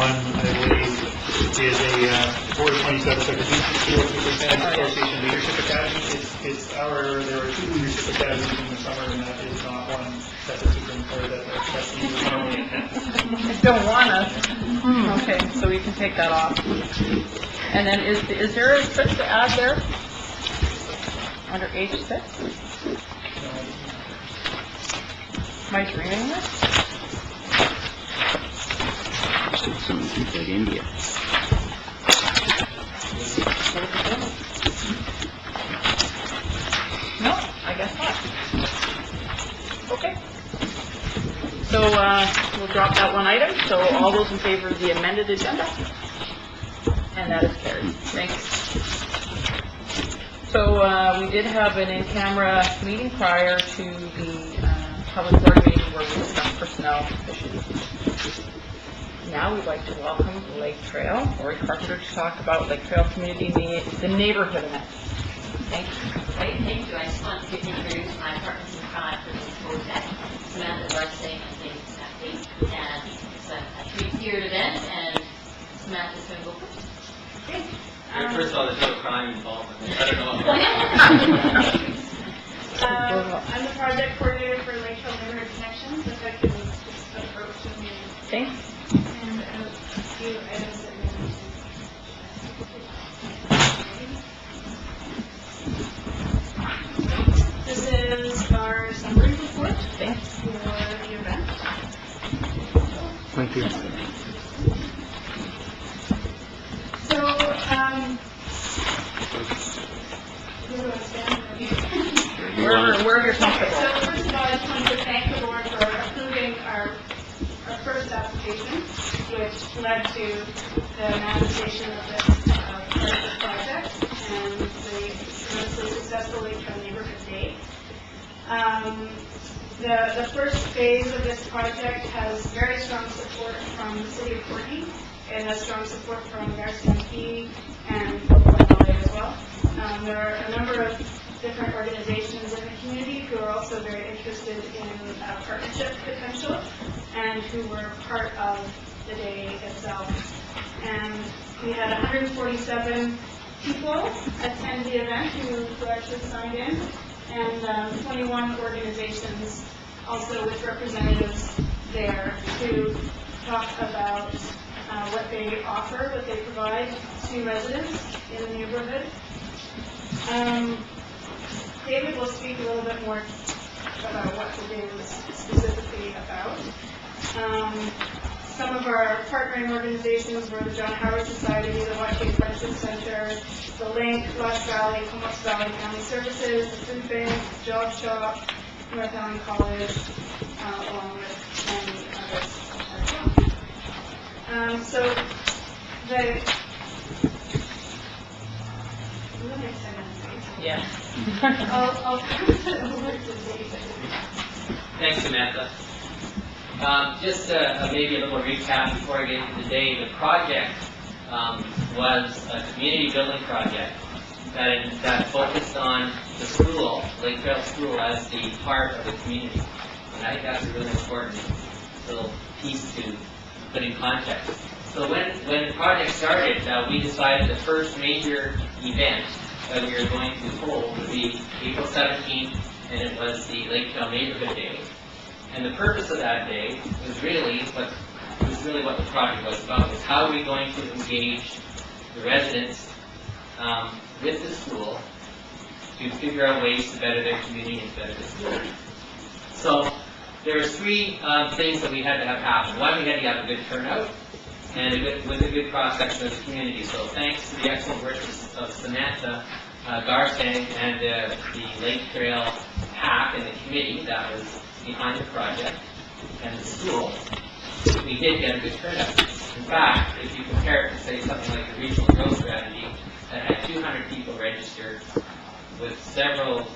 one, I believe, is a Board of 27 Association Leadership Academy. There are 2 leadership academies in the summer, and that is not one that the superintendent, that trustees would normally attend. Don't want us. Okay, so we can take that off. And then is there a switch to add there? Under H6? Am I dreaming this? Something like India. No, I guess not. Okay. So we'll drop that one item. So all those in favor of the amended agenda? And that is carried. Thanks. So we did have an in-camera meeting prior to the public board meeting where we discussed personnel issues. Now we'd like to welcome Lake Trail, Lori Carpenter, to talk about Lake Trail Community, the neighborhood event. Thank you. Great, thank you. I just want to introduce my partners in crime for this project, Samantha Darcy and David Snappy. And it's a 3-tiered event, and Samantha's going to go first. Great. First of all, there's no crime involved. I don't know. I'm the project coordinator for Lake Trail Neighborhood Connections, if I can just approach and Thanks. and a few items that we need to. This is our summary report Thanks. for the event. Thank you. So, where do I stand? Where you're comfortable. So first of all, I just wanted to thank the board for approving our first application, which led to the manifestation of this project and the tremendously successful Lake Trail Neighborhood Day. The first phase of this project has very strong support from the City of Courtenay. It has strong support from Mayor Stampede and LA as well. There are a number of different organizations in the community who are also very interested in partnership potential and who were part of the day itself. And we had 147 people attend the event who actually signed in, and 21 organizations also with representatives there to talk about what they offer, what they provide to residents in the neighborhood. David will speak a little bit more about what the day was specifically about. Some of our partnering organizations were the John Howard Society, the Watching Friendship Center, the Link, Lush Valley, Comox Valley Family Services, the Food Bank, the Job Shop, North Island College, along with many others as well. So the Yeah. I'll turn it over to David. Thanks, Samantha. Just maybe a little recap before I get into the day. The project was a community building project that focused on the school, Lake Trail School, as the heart of the community. And I think that's a really important little piece to put in context. So when the project started, we decided the first major event that we were going to hold would be April 17th, and it was the Lake Trail Neighborhood Day. And the purpose of that day was really what the project was about, was how are we going to engage the residents with the school to figure out ways to better their community and better the school. So there were 3 things that we had to have happen. One, we had to have a good turnout, and with a good cross-section of the community. So thanks to the excellent work of Samantha Garsang and the Lake Trail PAC and the committee that was behind the project and the school, we did get a good turnout. In fact, if you compare it to, say, something like the Regional Growth Strategy that had 200 people registered with several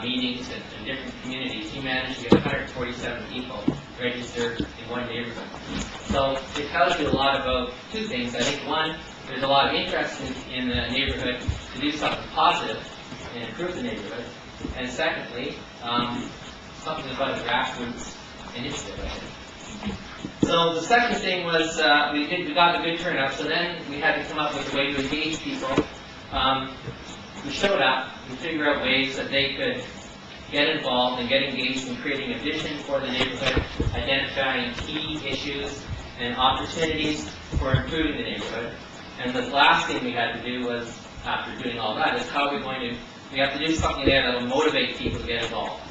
meetings in different communities, you managed to get 147 people registered in one neighborhood. So it tells you a lot about 2 things. I think, one, there's a lot of interest in the neighborhood to do something positive and improve the neighborhood. And secondly, something about a grassroots initiative, I think. So the second thing was, we got a good turnout, so then we had to come up with a way to engage people. We showed up, we figured out ways that they could get involved and get engaged in creating a vision for the neighborhood, identifying key issues and opportunities for improving the neighborhood. And the last thing we had to do was, after doing all that, is how are we going to, we have to do something there that will motivate people to get involved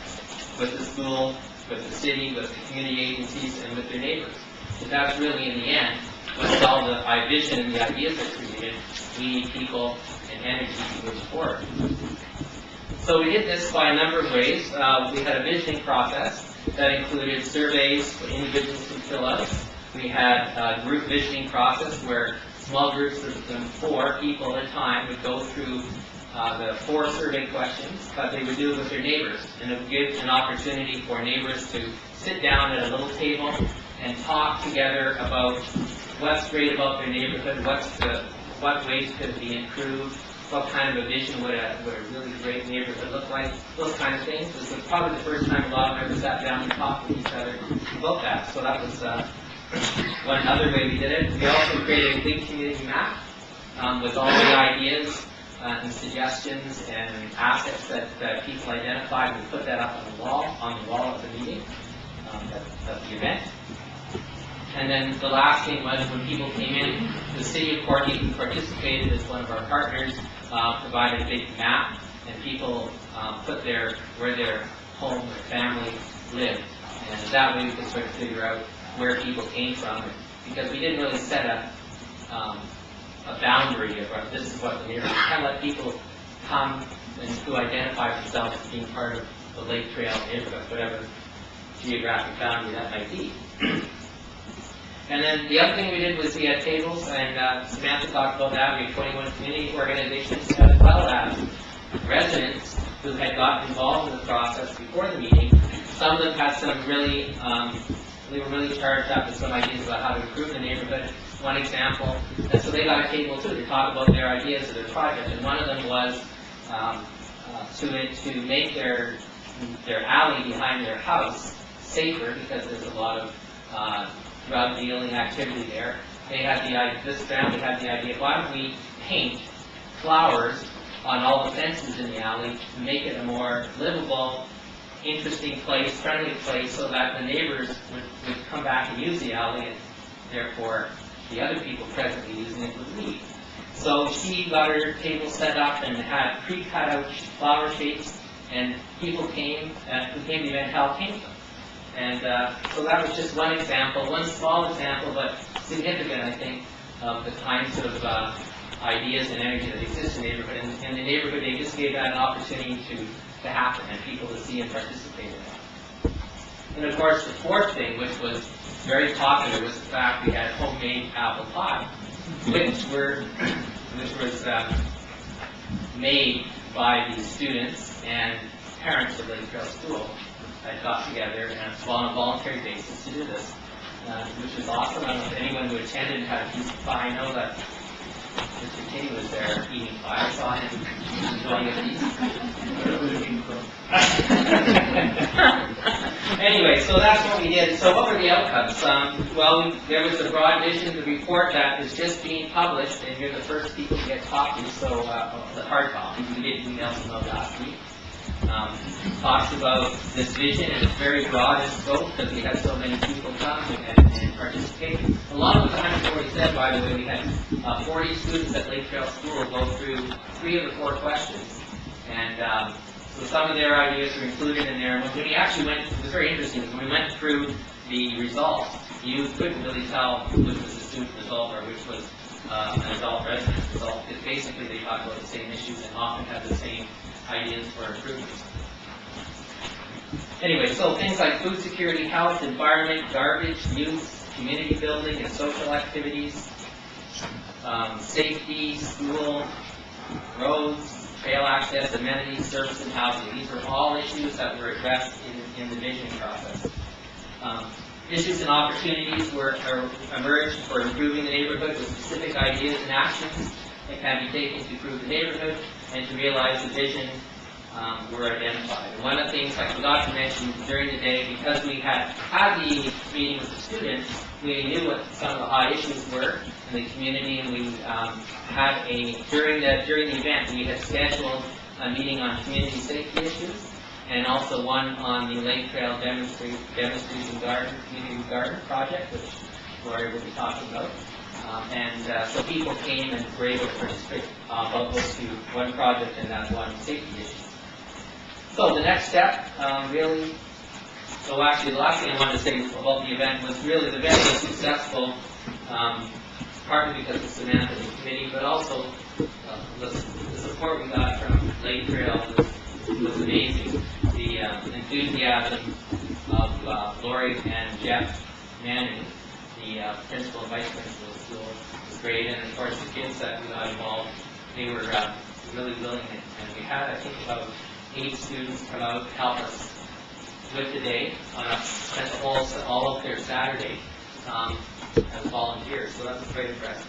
with the school, with the city, with the community agencies, and with their neighbors. But that's really, in the end, with all the vision and the ideas that are created, we need people and energy to move forward. So we did this by a number of ways. We had a visioning process that included surveys for individuals to fill out. We had a group visioning process where small groups of 4 people at a time would go through the 4 survey questions, but they would do it with their neighbors, and it would give an opportunity for neighbors to sit down at a little table and talk together about what's great about their neighborhood, what ways could it be improved, what kind of a vision would a really great neighborhood look like, those kind of things. This was probably the first time a lot of members sat down and talked with each other about that, so that was one other way we did it. We also created a big community map with all the ideas and suggestions and assets that people identified. We put that up on the wall of the meeting, of the event. And then the last thing was when people came in, the City of Courtenay, who participated as one of our partners, provided a big map, and people put where their home or family lived. And that way we could sort of figure out where people came from, because we didn't really set a boundary of this is what the neighborhood. We kind of let people come and who identify themselves as being part of the Lake Trail neighborhood, whatever geographic boundary that might be. And then the other thing we did was we had tables, and Samantha talked about that. We had 21 community organizations as well as residents who had gotten involved in the process before the meeting. Some of them had some really, they were really charged up with some ideas about how to improve the neighborhood. One example, and so they got a table too to talk about their ideas of their project, and one of them was to make their alley behind their house safer, because there's a lot of drug dealing activity there. They had the idea, this family had the idea, why don't we paint flowers on all the fences in the alley to make it a more livable, interesting place, friendly place, so that the neighbors would come back and use the alley, and therefore the other people presently using it would leave. So she got her table set up and had pre-cut out flower shapes, and people came, who came to the event, how came from. And so that was just one example, one small example, but significant, I think, of the kinds of ideas and energy that exist in the neighborhood. And the neighborhood, they just gave that an opportunity to happen and people to see and participate in it. And of course, the fourth thing, which was very popular, was the fact we had homemade apple pie, which was made by the students and parents of Lake Trail School. I got together and on a voluntary basis to do this, which was awesome. I don't know if anyone who attended had a piece of pie. I know that Mr. King was there eating pie. I saw him enjoying a piece. Anyway, so that's what we did. So what were the outcomes? Well, there was a broad vision, the report that is just being published, and you're the first people to get copies, so the hard copies. We did email them out last week. Talks about this vision, and it's very broad in scope because we had so many people come and participate. A lot of the times, already said, by the way, we had 40 students at Lake Trail School go through 3 of the 4 questions. And so some of their ideas were included in there. And when we actually went, it was very interesting, when we went through the results, you couldn't really tell which was a student result or which was an adult resident result, because basically they talk about the same issues and often have the same ideas for improvements. Anyway, so things like food security, health, environment, garbage, youth, community building and social activities, safety, school, roads, trail access, amenities, service, and housing. These were all issues that were addressed in the visioning process. Issues and opportunities emerged for improving the neighborhood with specific ideas and actions that can be taken to improve the neighborhood and to realize the vision were identified. And one of the things I forgot to mention during the day, because we had the meeting with the students, we knew what some of the hot issues were in the community, and we had during the event, we had scheduled a meeting on community safety issues, and also one on the Lake Trail demonstration garden, community garden project, which Lori will be talking about. So people came and were able to participate about those two, one project and that one safety issue. So the next step, really, so actually the last thing I wanted to say about the event was really the event was successful, partly because of Samantha and the committee, but also the support we got from Lake Trail was amazing. The enthusiasm of Lori and Jeff Manning, the principal and vice principal of the school, was great, and of course the kids that we got involved, they were really willing, and we had, I think, about 8 students come out to help us with the day on all of their Saturday as volunteers, so that was quite impressive.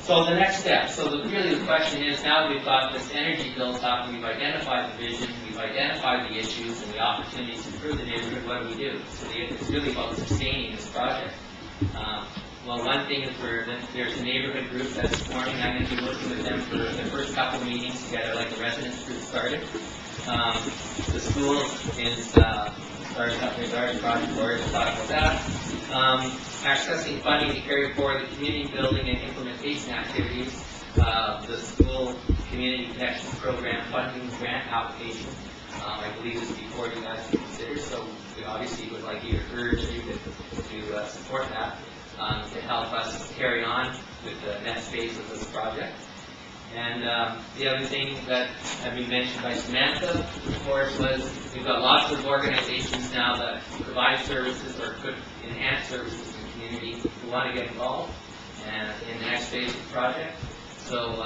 So the next step, really the question is, now that we've got this energy built up, and we've identified the vision, we've identified the issues and the opportunities to improve the neighborhood, what do we do? So it's really about sustaining this project. Well, one thing is there's a neighborhood group that's forming. I'm going to be working with them for the first couple of meetings together, like the residents group started. The school is starting up their garden project. Lori will talk about that. Accessing funding to carry forward the community building and implementation activities. The school community connection program funding grant application. I believe this is before you guys can consider, so we obviously would like you to urge you to support that. To help us carry on with the next phase of this project. And the other thing that had been mentioned by Samantha, of course, was we've got lots of organizations now that provide services or could enhance services in the community who want to get involved and in the next phase of the project. So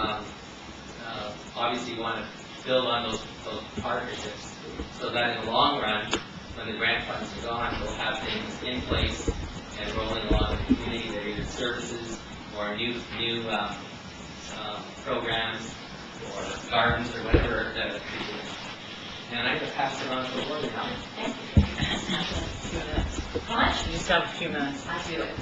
obviously you want to build on those partnerships so that in the long run, when the grant funds are gone, we'll have things in place and rolling along in the community that are either services or new programs or gardens or whatever that it could be. And I'm going to pass it on to Lori now. Thank you. How much? You just have a few minutes. I do it.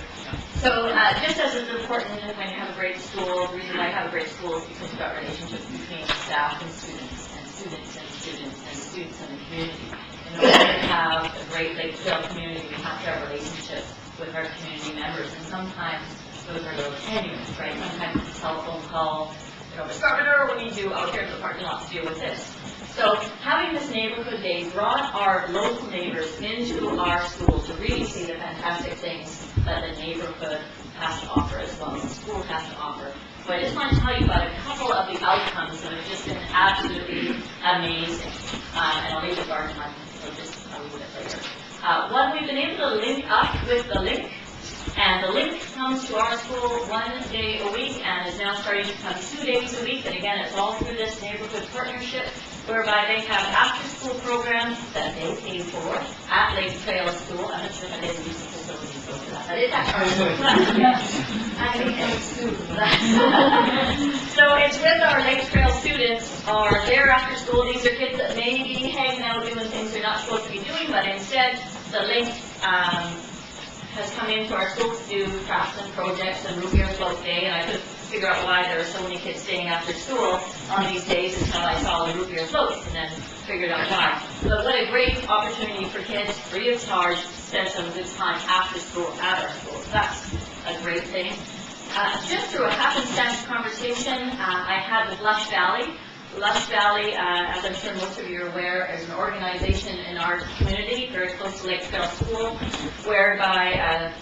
So just as it's important when you have a great school, the reason why you have a great school is because you've got relationships between staff and students, and students and students, and students in the community. In order to have a great Lake Trail community, we have to have relationships with our community members, and sometimes those are a little tenuous, right? Sometimes it's a telephone call, Mr. Governor, what do you do out here in the parking lot to deal with this? So having this neighborhood day brought our local neighbors into our school to really see the fantastic things that the neighborhood has to offer as well as the school has to offer. So I just want to tell you about a couple of the outcomes that have just been absolutely amazing. And I'll leave the garden on, so just a little bit later. One, we've been able to link up with the Link, and the Link comes to our school 1 day a week and is now starting to come 2 days a week. And again, it's all through this neighborhood partnership, whereby they have after-school programs that they pay for at Lake Trail School. I'm not sure if I didn't use the facilities for that, but it's actually I think it's too. So it's with our Lake Trail students, are there after school. These are kids that may be hanging out doing things they're not supposed to be doing, but instead the Link has come into our school to do crafts and projects and root beer float day, and I couldn't figure out why there were so many kids staying after school on these days until I saw the root beer floats and then figured out why. But what a great opportunity for kids, free of charge, to spend some good time after school at our school. So that's a great thing. Just through a happenstance conversation I had with Lush Valley. Lush Valley, as I'm sure most of you are aware, is an organization in our community, very close to Lake Trail School, whereby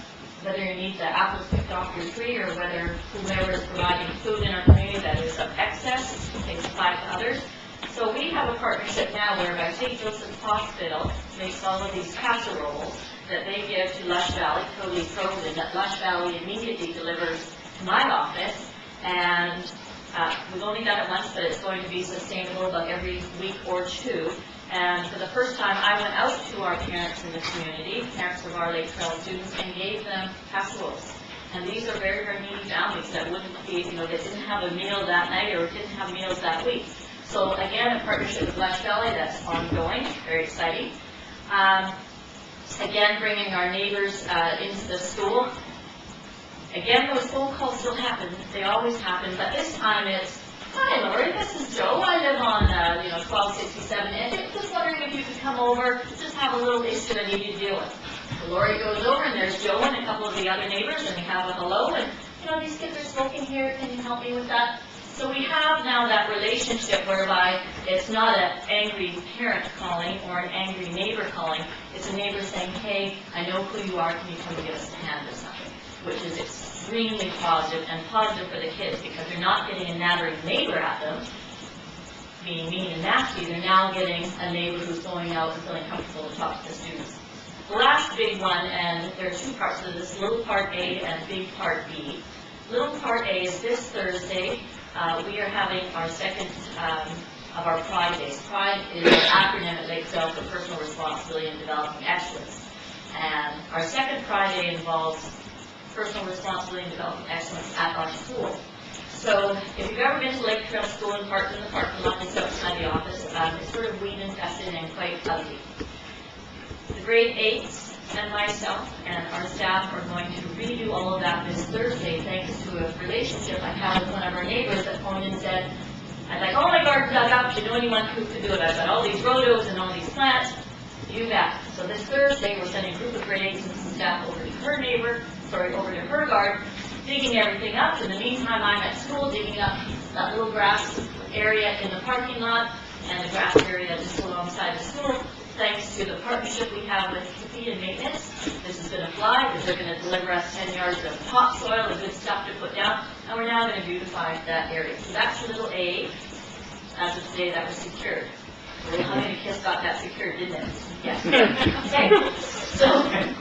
whether you need the apples picked off your tree or whether whomever is providing food in our community that is of excess, they supply to others. So we have a partnership now whereby St. Joseph's Hospital makes all of these casseroles that they give to Lush Valley, totally frozen, that Lush Valley immediately delivers to my office, and we've only done it once, but it's going to be sustainable about every week or two. And for the first time, I went out to our parents in the community, parents of our Lake Trail students, and gave them casseroles. And these are very, very needy families that wouldn't be, that didn't have a meal that night or didn't have meals that week. So again, a partnership with Lush Valley, that's ongoing, very exciting. Again, bringing our neighbors into the school. Again, those phone calls still happen, they always happen, but this time it's, "Hi Lori, this is Joe, I live on, 1267 Edge, just wondering if you could come over, just have a little issue I need you to deal with." So Lori goes over and there's Joe and a couple of the other neighbors and they have a hello and, "These kids are smoking here, can you help me with that?" So we have now that relationship whereby it's not an angry parent calling or an angry neighbor calling, it's a neighbor saying, "Hey, I know who you are, can you come and give us a hand with something?" Which is extremely positive and positive for the kids because they're not getting a nattering neighbor at them, being mean and nasty, they're now getting a neighbor who's going out and feeling comfortable to talk to the students. The last big one, and there are two parts to this, little part A and big part B. Little part A is this Thursday. We are having our second of our Pride Days. Pride is an acronym at Lakeville for Personal Responsibility and Developing Excellence. And our second Pride Day involves personal responsibility and developing excellence at our school. So if you've ever been to Lake Trail School and parked in the parking lot just outside the office, it's sort of weed infested and quite ugly. The grade 8s and myself and our staff are going to redo all of that this Thursday thanks to a relationship I had with one of our neighbors that phoned and said, "I'd like all my garden dug up, do you know anyone who could do it? I've got all these rhodos and all these plants." You bet. So this Thursday, we're sending a group of grade 8s and some staff over to over to her garden, digging everything up. In the meantime, I'm at school digging up that little grass area in the parking lot and the grass area just alongside the school. Thanks to the partnership we have with QP and maintenance, this is going to fly. They're going to deliver us 10 yards of topsoil and good stuff to put down, and we're now going to beautify that area. So that's little A. As of today, that was secured. How many kids got that secured, didn't it? Yes. Okay. So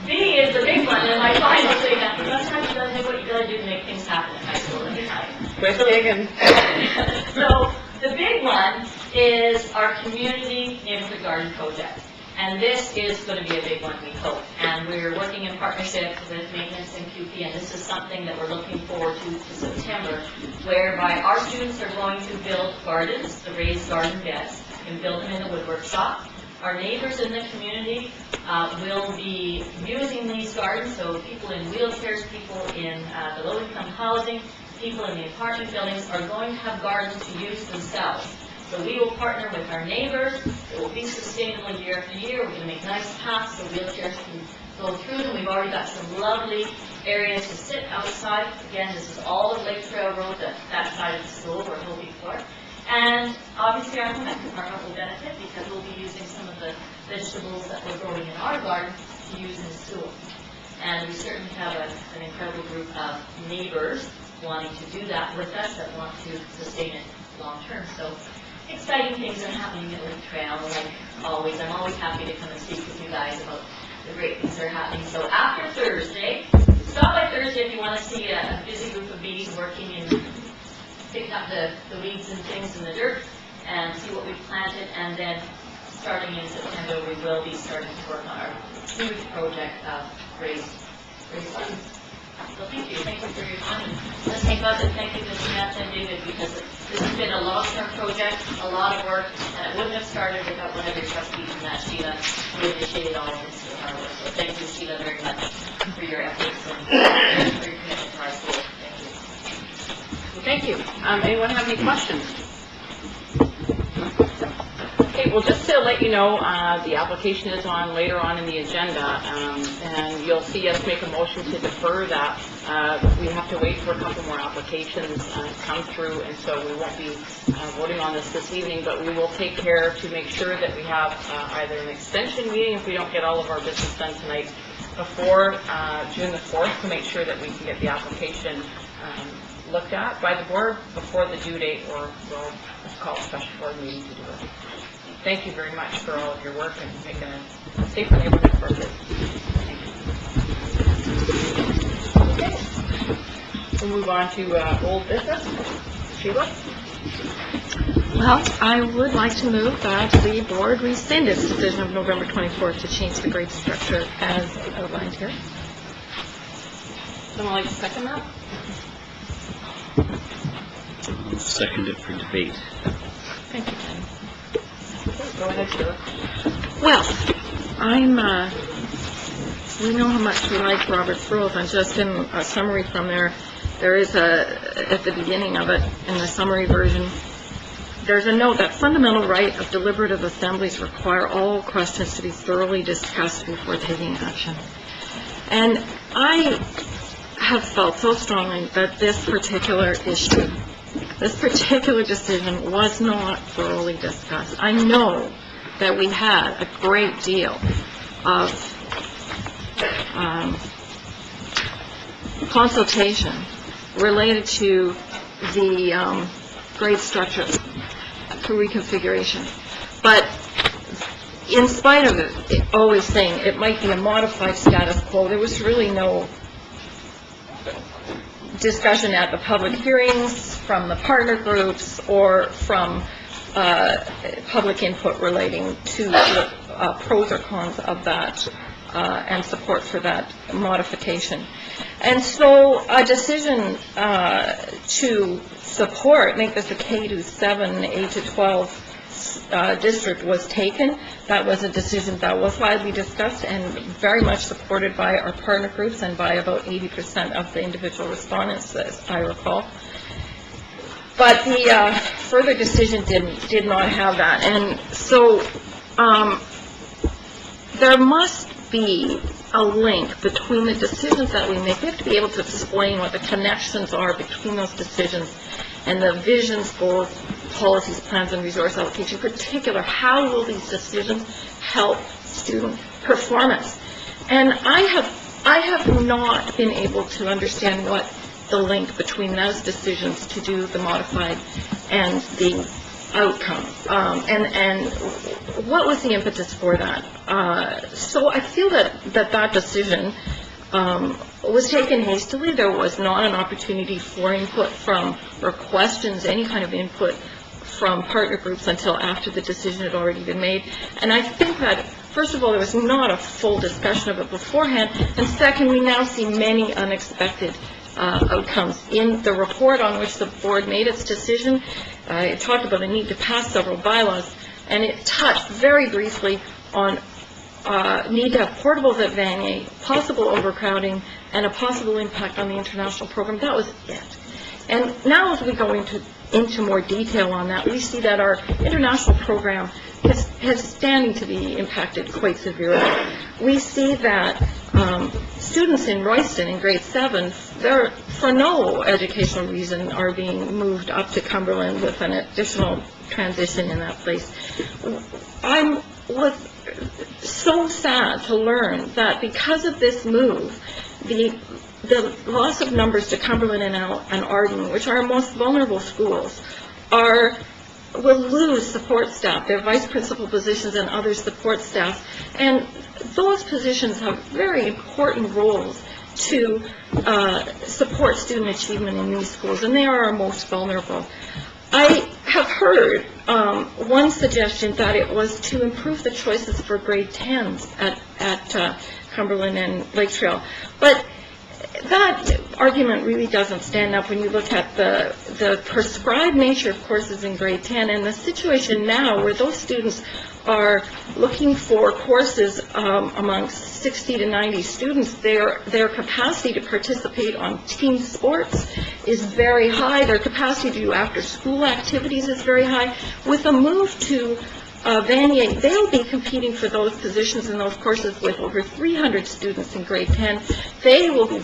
B is the big one, and my final thing. Sometimes you gotta do what you gotta do to make things happen in high school. Let me tell you. Quick digging. So the big one is our community infant garden project. And this is going to be a big one, we hope. And we're working in partnership with maintenance and QP, and this is something that we're looking forward to September, whereby our students are going to build gardens, the raised garden beds, and build them in the woodwork shop. Our neighbors in the community will be using these gardens, so people in wheelchairs, people in the low-income housing, people in the apartment buildings are going to have gardens to use themselves. So we will partner with our neighbors. It will be sustainable year after year. We're going to make nice paths so wheelchairs can go through them. We've already got some lovely areas to sit outside. Again, this is all of Lake Trail Road, that side of the school we're hoping for. And obviously our home ec department will benefit because we'll be using some of the vegetables that we're growing in our garden to use in school. And we certainly have an incredible group of neighbors wanting to do that with us that want to sustain it long term. So exciting things are happening at Lake Trail. Like always, I'm always happy to come and speak with you guys about the great things that are happening. So after Thursday, stop by Thursday if you want to see a busy group of bees working and picking up the weeds and things in the dirt and see what we've planted. And then starting in September, we will be starting to work on our huge project of raised gardens. So thank you for your time. And let's thank God and thank you to Samantha and David because this has been a long-term project, a lot of work, and it wouldn't have started without one of your trustees and that Sheila who initiated all of this hard work. So thank you, Sheila, very much for your efforts and for your commitment to our school. Thank you. Anyone have any questions? Okay, well, just to let you know, the application is on later on in the agenda, and you'll see us make a motion to defer that. We have to wait for a couple more applications to come through, and so we won't be voting on this evening, but we will take care to make sure that we have either an extension meeting if we don't get all of our business done tonight before June the 4th to make sure that we can get the application looked at by the board before the due date, or we'll call a special board meeting to do it. Thank you very much for all of your work and making a safer neighborhood for kids. Okay. We'll move on to old business. Sheila? Well, I would like to move that the board rescind its decision of November 24th to change the grade structure as outlined here. Someone like to second that? I'll second it for debate. Thank you, Jenny. Go ahead, Sheila. Well, we know how much we like Robert's Rules, and just in a summary from there is at the beginning of it, in the summary version, there's a note that fundamental right of deliberative assemblies require all questions to be thoroughly discussed before taking action. And I have felt so strongly that this particular issue, this particular decision was not thoroughly discussed. I know that we had a great deal of consultation related to the grade structure reconfiguration. But in spite of it always saying it might be a modified status quo, there was really no discussion at the public hearings from the partner groups or from public input relating to the pros or cons of that and support for that modification. And so a decision to make this a K-7, 8-12 district was taken. That was a decision that was widely discussed and very much supported by our partner groups and by about 80% of the individual respondents, as I recall. But the further decision did not have that. And so there must be a link between the decisions that we make. We have to be able to explain what the connections are between those decisions and the visions, goals, policies, plans, and resource allocation. In particular, how will these decisions help student performance? And I have not been able to understand what the link between those decisions to do the modified and the outcome, and what was the impetus for that? So I feel that decision was taken hastily. There was not an opportunity for input from, or questions, any kind of input from partner groups until after the decision had already been made. And I think that, first of all, there was not a full discussion of it beforehand, and second, we now see many unexpected outcomes. In the report on which the board made its decision, it talked about the need to pass several bylaws, and it touched very briefly on need to have portables at Vanier, possible overcrowding, and a possible impact on the international program. That was it. And now as we go into more detail on that, we see that our international program is standing to be impacted quite severely. We see that students in Royston in grade 7, they're, for no educational reason, are being moved up to Cumberland with an additional transition in that place. I was so sad to learn that because of this move, the loss of numbers to Cumberland and Arden, which are our most vulnerable schools, will lose support staff, their vice principal positions and other support staff. And those positions have very important roles to support student achievement in these schools, and they are our most vulnerable. I have heard one suggestion that it was to improve the choices for grade 10s at Cumberland and Lake Trail. But that argument really doesn't stand up when you look at the prescribed nature of courses in grade 10 and the situation now where those students are looking for courses amongst 60 to 90 students. Their capacity to participate on team sports is very high. Their capacity to do after-school activities is very high. With a move to Vanier, they'll be competing for those positions in those courses with over 300 students in grade 10. They will be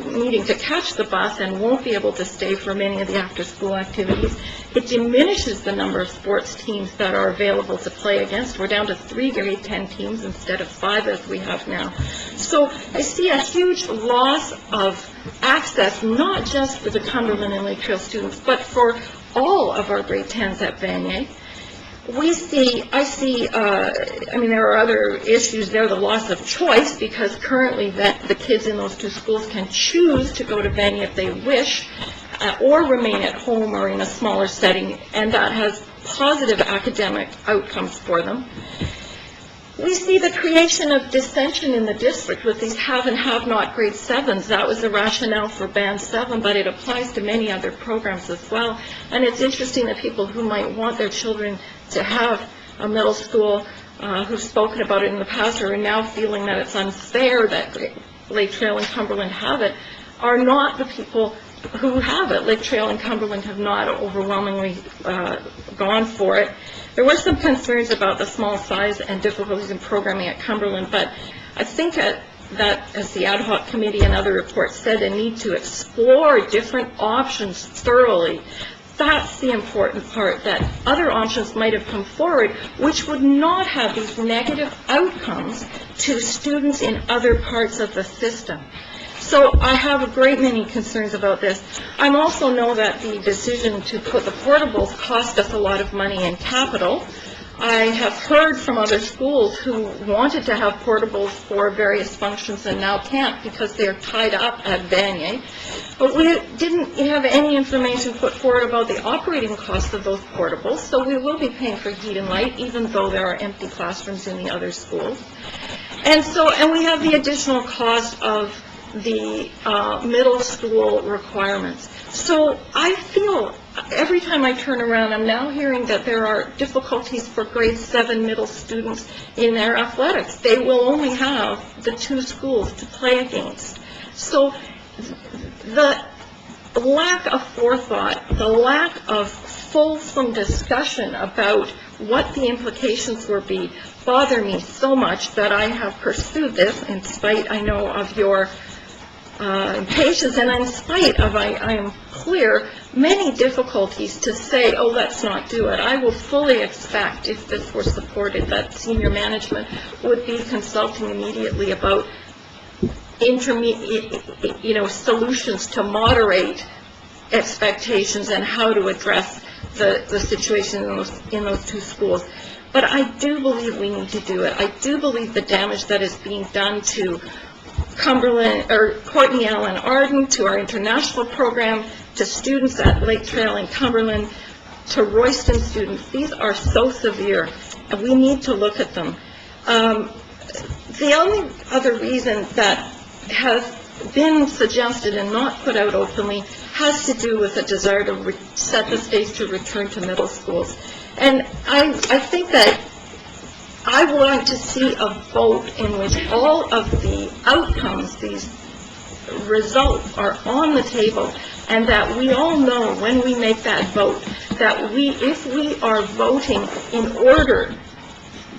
needing to catch the bus and won't be able to stay for many of the after-school activities. It diminishes the number of sports teams that are available to play against. We're down to 3 grade 10 teams instead of 5 as we have now. So I see a huge loss of access, not just for the Cumberland and Lake Trail students, but for all of our grade 10s at Vanier. There are other issues there, the loss of choice, because currently the kids in those two schools can choose to go to Vanier if they wish, or remain at home or in a smaller setting, and that has positive academic outcomes for them. We see the creation of dissension in the district with these have and have-not grade 7s. That was the rationale for Band 7, but it applies to many other programs as well. And it's interesting that people who might want their children to have a middle school, who've spoken about it in the past, are now feeling that it's unfair that Lake Trail and Cumberland have it, are not the people who have it. Lake Trail and Cumberland have not overwhelmingly gone for it. There were some concerns about the small size and difficulties in programming at Cumberland, but I think that, as the ad hoc committee and other reports said, they need to explore different options thoroughly. That's the important part, that other options might have come forward which would not have these negative outcomes to students in other parts of the system. So I have a great many concerns about this. I also know that the decision to put the portables cost us a lot of money in capital. I have heard from other schools who wanted to have portables for various functions and now can't because they're tied up at Vanier. But we didn't have any information put forward about the operating cost of those portables, so we will be paying for heat and light, even though there are empty classrooms in the other schools. And we have the additional cost of the middle school requirements. So I feel every time I turn around, I'm now hearing that there are difficulties for grade 7 middle students in their athletics. They will only have the 2 schools to play against. So the lack of forethought, the lack of fulsome discussion about what the implications will be, bother me so much that I have pursued this in spite, I know, of your impatience, and in spite of, I am clear, many difficulties to say, oh, let's not do it. I will fully expect, if this were supported, that senior management would be consulting immediately about solutions to moderate expectations and how to address the situation in those 2 schools. But I do believe we need to do it. I do believe the damage that is being done to Cumberland, or Courtney Allen Arden, to our international program, to students at Lake Trail and Cumberland, to Royston students, these are so severe, and we need to look at them. The only other reason that has been suggested and not put out openly has to do with a desire to set the stage to return to middle schools. And I think that I want to see a vote in which all of the outcomes, these results, are on the table, and that we all know when we make that vote that if we are voting in order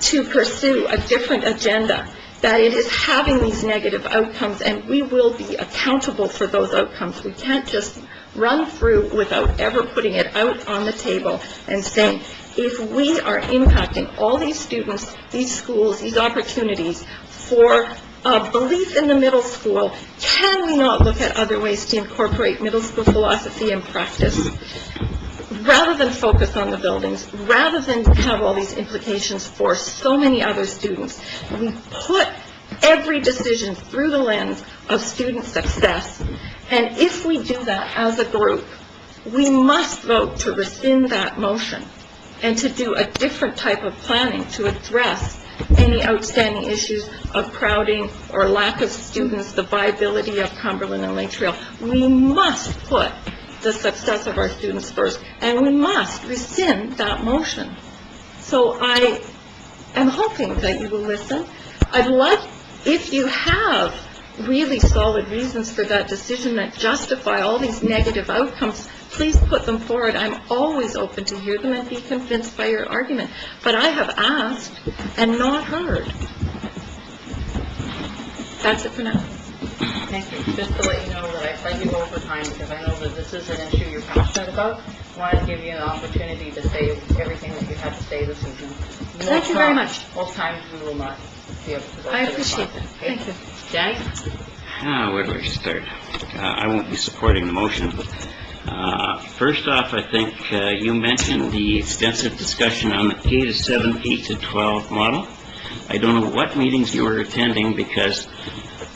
to pursue a different agenda, that it is having these negative outcomes, and we will be accountable for those outcomes. We can't just run through without ever putting it out on the table and saying, if we are impacting all these students, these schools, these opportunities for a belief in the middle school, can we not look at other ways to incorporate middle school philosophy and practice, rather than focus on the buildings, rather than have all these implications for so many other students? We put every decision through the lens of student success, and if we do that as a group, we must vote to rescind that motion and to do a different type of planning to address any outstanding issues of crowding or lack of students, the viability of Cumberland and Lake Trail. We must put the success of our students first, and we must rescind that motion. So I am hoping that you will listen. I'd love, if you have really solid reasons for that decision that justify all these negative outcomes, please put them forward. I'm always open to hear them and be convinced by your argument. But I have asked and not heard. That's it for now. Thank you. Just to let you know that I slightly go over time because I know that this is an issue you're passionate about. I want to give you an opportunity to say everything that you had to say this evening. Thank you very much. Most times we will not be able to go I to the appreciate response. that. Thank you. Danny? Where do I start? I won't be supporting the motion. First off, I think you mentioned the extensive discussion on the K to 7, 8 to 12 model. I don't know what meetings you were attending, because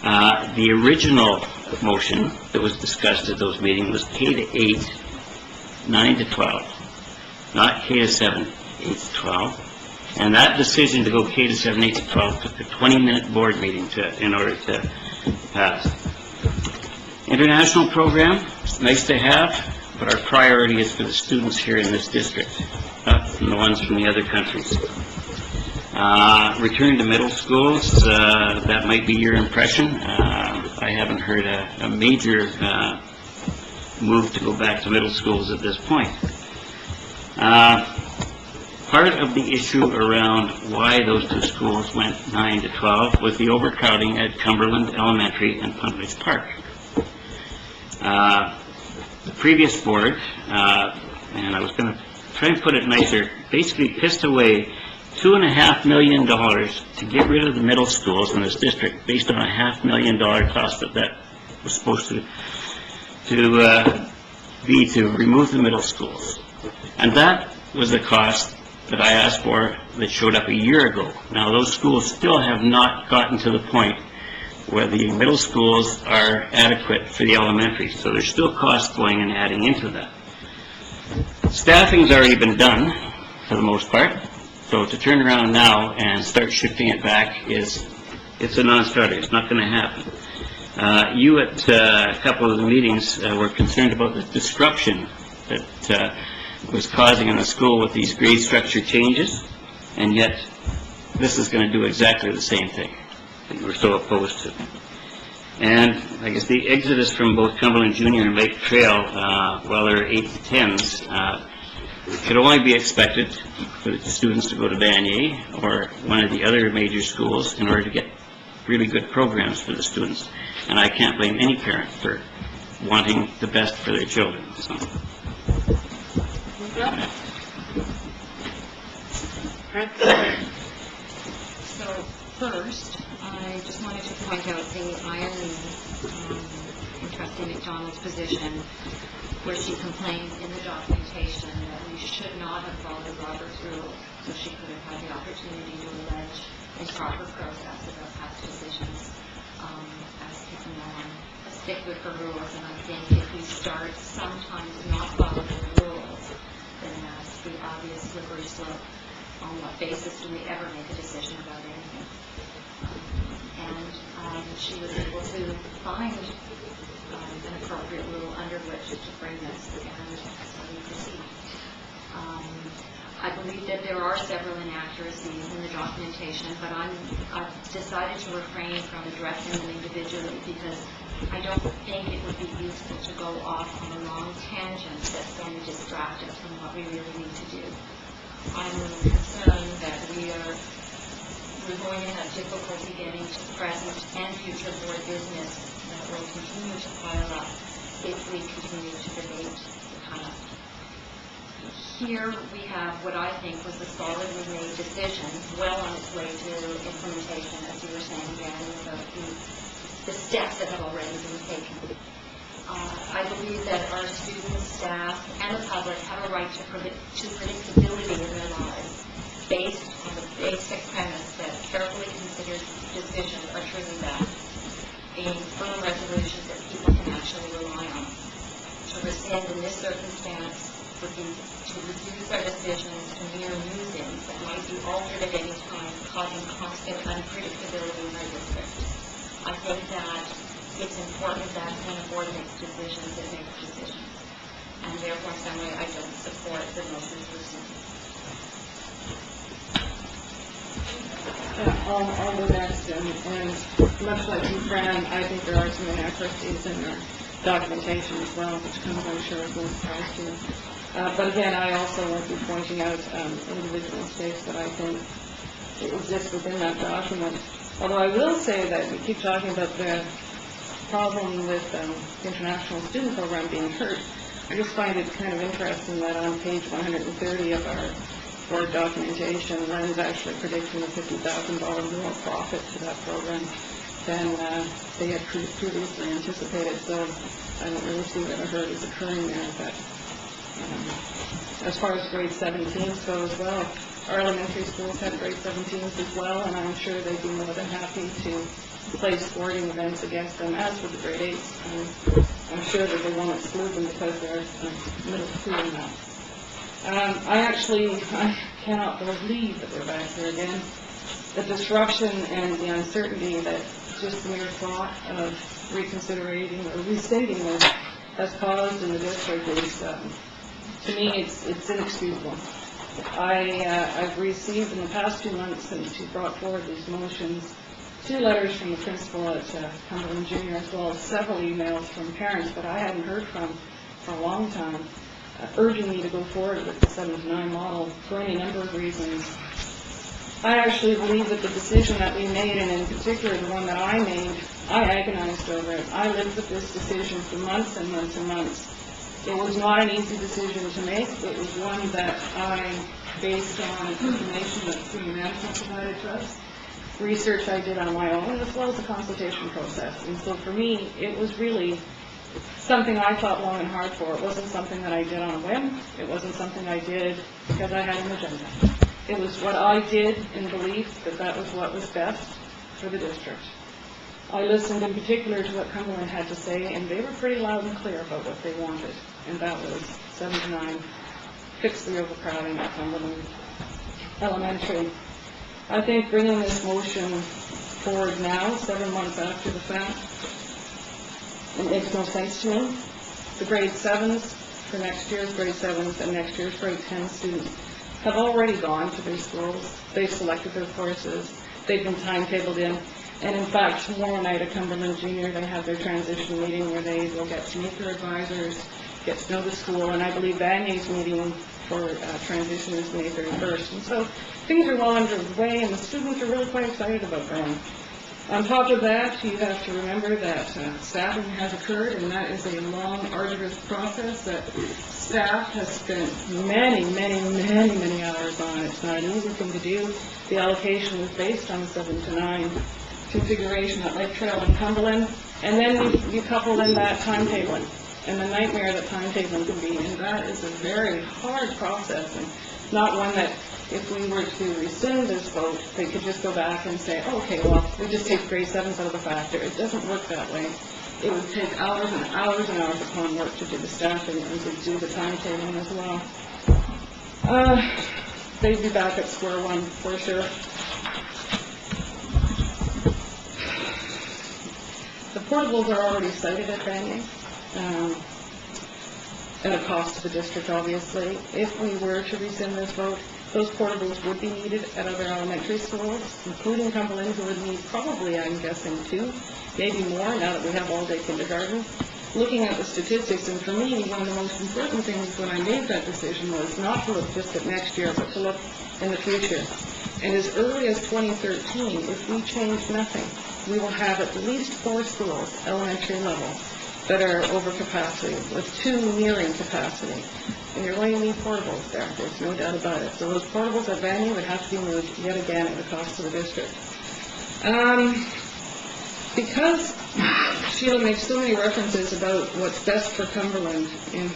the original motion that was discussed at those meetings was K to 8, 9 to 12, not K to 7, 8 to 12. And that decision to go K to 7, 8 to 12 took a 20-minute board meeting in order to pass. International program, it's nice to have, but our priority is for the students here in this district, not from the ones from the other countries. Return to middle schools, that might be your impression. I haven't heard a major move to go back to middle schools at this point. Part of the issue around why those two schools went 9 to 12 was the overcrowding at Cumberland Elementary and Puntledge Park. The previous board, and I was going to try and put it nicer, basically pissed away $2.5 million to get rid of the middle schools in this district based on a $500,000 cost that was supposed to be to remove the middle schools. And that was the cost that I asked for that showed up a year ago. Now, those schools still have not gotten to the point where the middle schools are adequate for the elementary, so there's still costs going and adding into that. Staffing's already been done, for the most part, so to turn around now and start shifting it back it's a non-starter. It's not going to happen. You at a couple of the meetings were concerned about the disruption that was causing in the school with these grade structure changes, and yet this is going to do exactly the same thing that you were so opposed to. And I guess the exodus from both Cumberland Junior and Lake Trail, while they're 8 to 10s, could only be expected for the students to go to Vanier or one of the other major schools in order to get really good programs for the students. And I can't blame any parent for wanting the best for their children. So. So first, I just wanted to point out the irony in Trustee McDonald's position, where she complained in the documentation that we should not have followed Robert's rules, so she could have had the opportunity to allege improper process about past decisions. As people know, I'm a stickler for rules, and I think if we start sometimes not following the rules, then that's the obvious slippery slope. On what basis do we ever make a decision about anything? And she was able to find an appropriate rule under which to bring this, and so we proceed. I believe that there are several inaccuracies in the documentation, but I've decided to refrain from addressing them individually because I don't think it would be useful to go off on a long tangent that's going to distract us from what we really need to do. I'm concerned that we're going to have difficulty getting to present and future board business that will continue to pile up if we continue to debate the conduct. Here we have what I think was a solidly made decision, well on its way to implementation, as you were saying, Gary, about the steps that have already been taken. I believe that our students, staff, and the public have a right to predictability in their lives based on the basic premise that carefully considered decisions are truly valid, being firm resolutions that people can actually rely on. To rescind in this circumstance would be to reduce our decisions to mere musings that might be altered at any time, causing constant unpredictability in our district. I think that it's important that when a board makes decisions, it makes decisions. And therefore, in some way, I don't support the motion to rescind. I'll go next, and much like you, Fran, I think there are some inaccuracies in our documentation as well, which comes, I'm sure, as no surprise to you. But again, I also won't be pointing out individual mistakes that I think exist within that document. Although I will say that we keep talking about the problem with the international student program being hurt. I just find it kind of interesting that on page 130 of our board documentation, Len's actually predicting a $50,000 more profit to that program than they had previously anticipated. So I don't really see that a hurt is occurring there. But as far as grade 17s go as well, our elementary schools have grade 17s as well, and I'm sure they'd be more than happy to play sporting events against them, as for the grade 8s. I'm sure that they won't exclude them because they're middle school now. I cannot believe that we're back here again. The disruption and the uncertainty that just the mere thought of reconsidering or restating this has caused in the district is, to me, it's inexcusable. I've received in the past 2 months since you brought forward these motions, 2 letters from the principal at Cumberland Junior, as well as several emails from parents that I hadn't heard from for a long time, urging me to go forward with the 7 to 9 model for any number of reasons. I actually believe that the decision that we made, and in particular the one that I made, I agonized over it. I lived with this decision for months and months and months. It was not an easy decision to make. It was one that I based on information that senior management provided to us, research I did on my own, as well as a consultation process. And so for me, it was really something I thought long and hard for. It wasn't something that I did on a whim. It wasn't something I did because I had an agenda. It was what I did in belief that that was what was best for the district. I listened in particular to what Cumberland had to say, and they were pretty loud and clear about what they wanted, and that was 7 to 9, fix the overcrowding at Cumberland Elementary. I think bringing this motion forward now, 7 months after the fact, it makes no sense to me. The grade 7s for next year's grade 7s and next year's grade 10 students have already gone to their schools. They've selected their courses. They've been timetabled in. And in fact, tomorrow night at Cumberland Junior, they have their transition meeting where they will get to meet their advisors, get to know the school, and I believe Vanier's meeting for transition is May 31st. And so things are well underway, and the students are really quite excited about going. On top of that, you have to remember that staffing has occurred, and that is a long, arduous process that staff has spent many hours on. It's not an easy thing to do. The allocation was based on the 7 to 9 configuration at Lake Trail and Cumberland, and then you couple in that timetabling and the nightmare that timetabling can be, and that is a very hard process, and not one that if we were to rescind this vote, they could just go back and say, oh, okay, well, we just take grade 7s out of the factor. It doesn't work that way. It would take hours and hours and hours upon work to do the staffing and to do the timetabling as well. They'd be back at square one for sure. The portables are already cited at Vanier, at a cost to the district, obviously. If we were to rescind this vote, those portables would be needed at other elementary schools, including Cumberland, who would need probably, I'm guessing, 2, maybe more, now that we have all-day kindergarten. Looking at the statistics, and for me, one of the most important things when I made that decision was not to look just at next year, but to look in the future. And as early as 2013, if we change nothing, we will have at least 4 schools, elementary level, that are over capacity, with 2 nearing capacity. And you're going to need portables there. There's no doubt about it. So those portables at Vanier would have to be moved yet again at the cost to the district. Because Sheila makes so many references about what's best for Cumberland in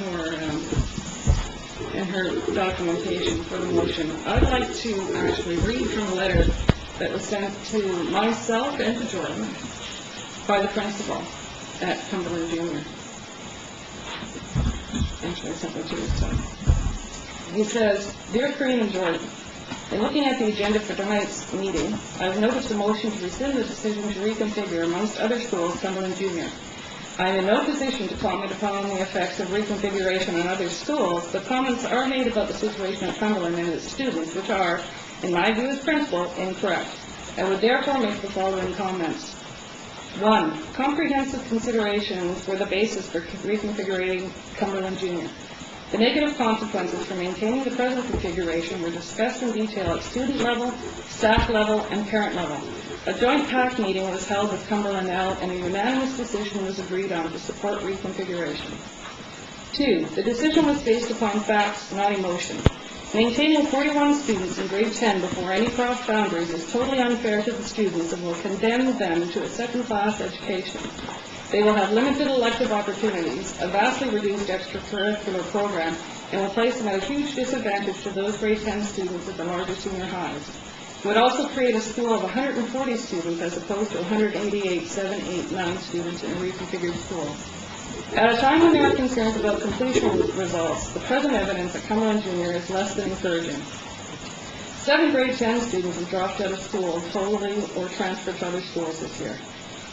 her documentation for the motion, I'd like to actually read from a letter that was sent to myself and to Jordan by the principal at Cumberland Junior. Actually, I sent it to his son. He says, Dear Corinne and Jordan, in looking at the agenda for tonight's meeting, I've noticed a motion to rescind the decision to reconfigure, amongst other schools, Cumberland Junior. I am in no position to comment upon the effects of reconfiguration on other schools, but comments are made about the situation at Cumberland and its students, which are, in my view as principal, incorrect. I would therefore make the following comments. 1. Comprehensive considerations were the basis for reconfiguring Cumberland Junior. The negative consequences for maintaining the present configuration were discussed in detail at student level, staff level, and parent level. A joint PAC meeting was held with Cumberland L, and a unanimous decision was agreed on to support reconfiguration. 2. The decision was based upon facts, not emotion. Maintaining 41 students in grade 10 before any cross boundaries is totally unfair to the students and will condemn them to a second-class education. They will have limited elective opportunities, a vastly reduced extracurricular program, and will place them at a huge disadvantage to those grade 10 students at the larger senior highs. It would also create a school of 140 students as opposed to 188, 7, 8, 9 students in a reconfigured school. At a time when there are concerns about completion results, the present evidence at Cumberland Junior is less than encouraging. 7 grade 10 students have dropped out of school totally or transferred to other schools this year.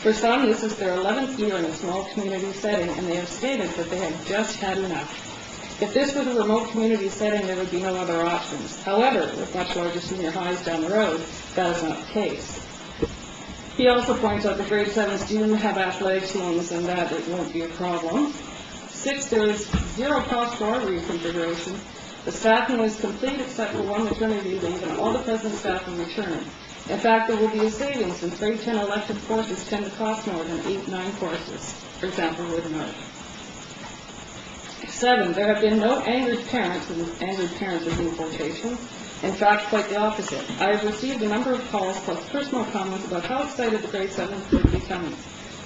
For some, this is their 11th year in a small community setting, and they have stated that they have just had enough. If this was a remote community setting, there would be no other options. However, with much larger senior highs down the road, that is not the case. He also points out that grade 7 students have athletic teams and that it won't be a problem. 6, there is zero cost for our reconfiguration. The staffing is complete except for one maternity leave, and all the present staff are returning. In fact, there will be a savings since grade 10 elective courses tend to cost more than 8-9 courses, for example, rhythm art. 7, there have been no angered parents, and angered parents is in quotation. In fact, quite the opposite. I have received a number of calls plus personal comments about how excited the grade 7s are becoming.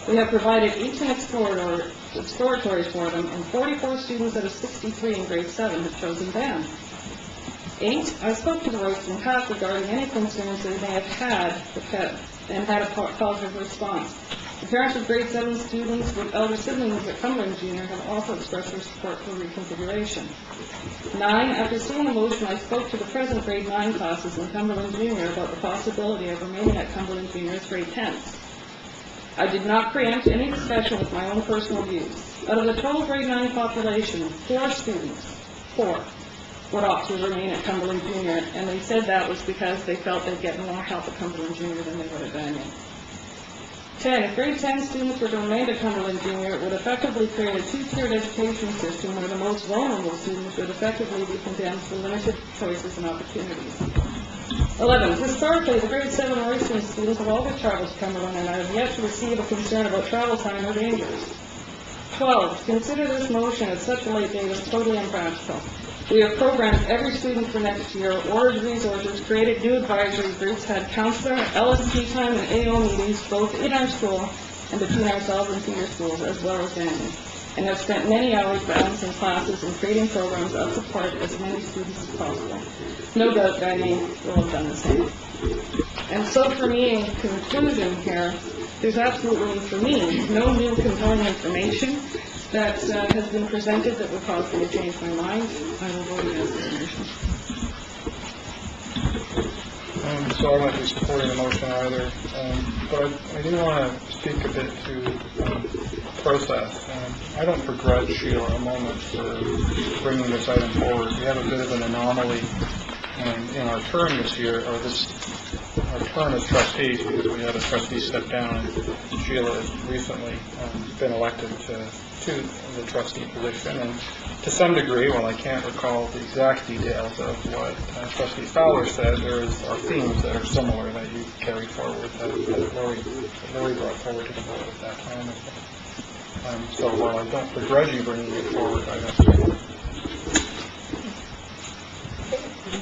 We have provided each an exploratory for them, and 44 students out of 63 in grade 7 have chosen band. 8, I spoke to the Royston Path regarding any concerns they may have had and had a positive response. The parents of grade 7 students with elder siblings at Cumberland Junior have also expressed their support for reconfiguration. 9, after seeing the motion, I spoke to the present grade 9 classes in Cumberland Junior about the possibility of remaining at Cumberland Junior as grade 10s. I did not preempt any discussion with my own personal views. Out of the total grade 9 population, 4 students, 4, would opt to remain at Cumberland Junior, and they said that was because they felt they'd get more help at Cumberland Junior than they would at Banyan. 10, if grade 10 students were to remain at Cumberland Junior, it would effectively create a 2-tiered education system where the most vulnerable students would effectively be condemned to limited choices and opportunities. 11, historically, the grade 7 Royston students have always traveled to Cumberland, and I have yet to receive a concern about travel time or dangers. 12, consider this motion at such a late date as totally impractical. We have programmed every student for next year, ordered resources, created new advisory groups, had counselor, LSP time, and AO meetings both in our school and between ourselves and senior schools, as well as Banyan, and have spent many hours balancing classes and creating programs of support as many students as possible. No doubt Banyan will have done the same. And so for me, in conclusion here, there's absolutely, for me, no new compelling information that has been presented that would cause me to change my mind. I will vote against this motion. So I won't be supporting the motion either, but I do want to speak a bit to process. I don't begrudge Sheila a moment for bringing this item forward. We have a bit of an anomaly in our term this year, or our term as trustees, because we had a trustee step down, and Sheila has recently been elected to the trustee position, and to some degree, while I can't recall the exact details of what Trustee Fowler said, there are themes that are similar that you carried forward, that Lori brought forward to the board at that time. So while I don't begrudge you bringing it forward, I don't.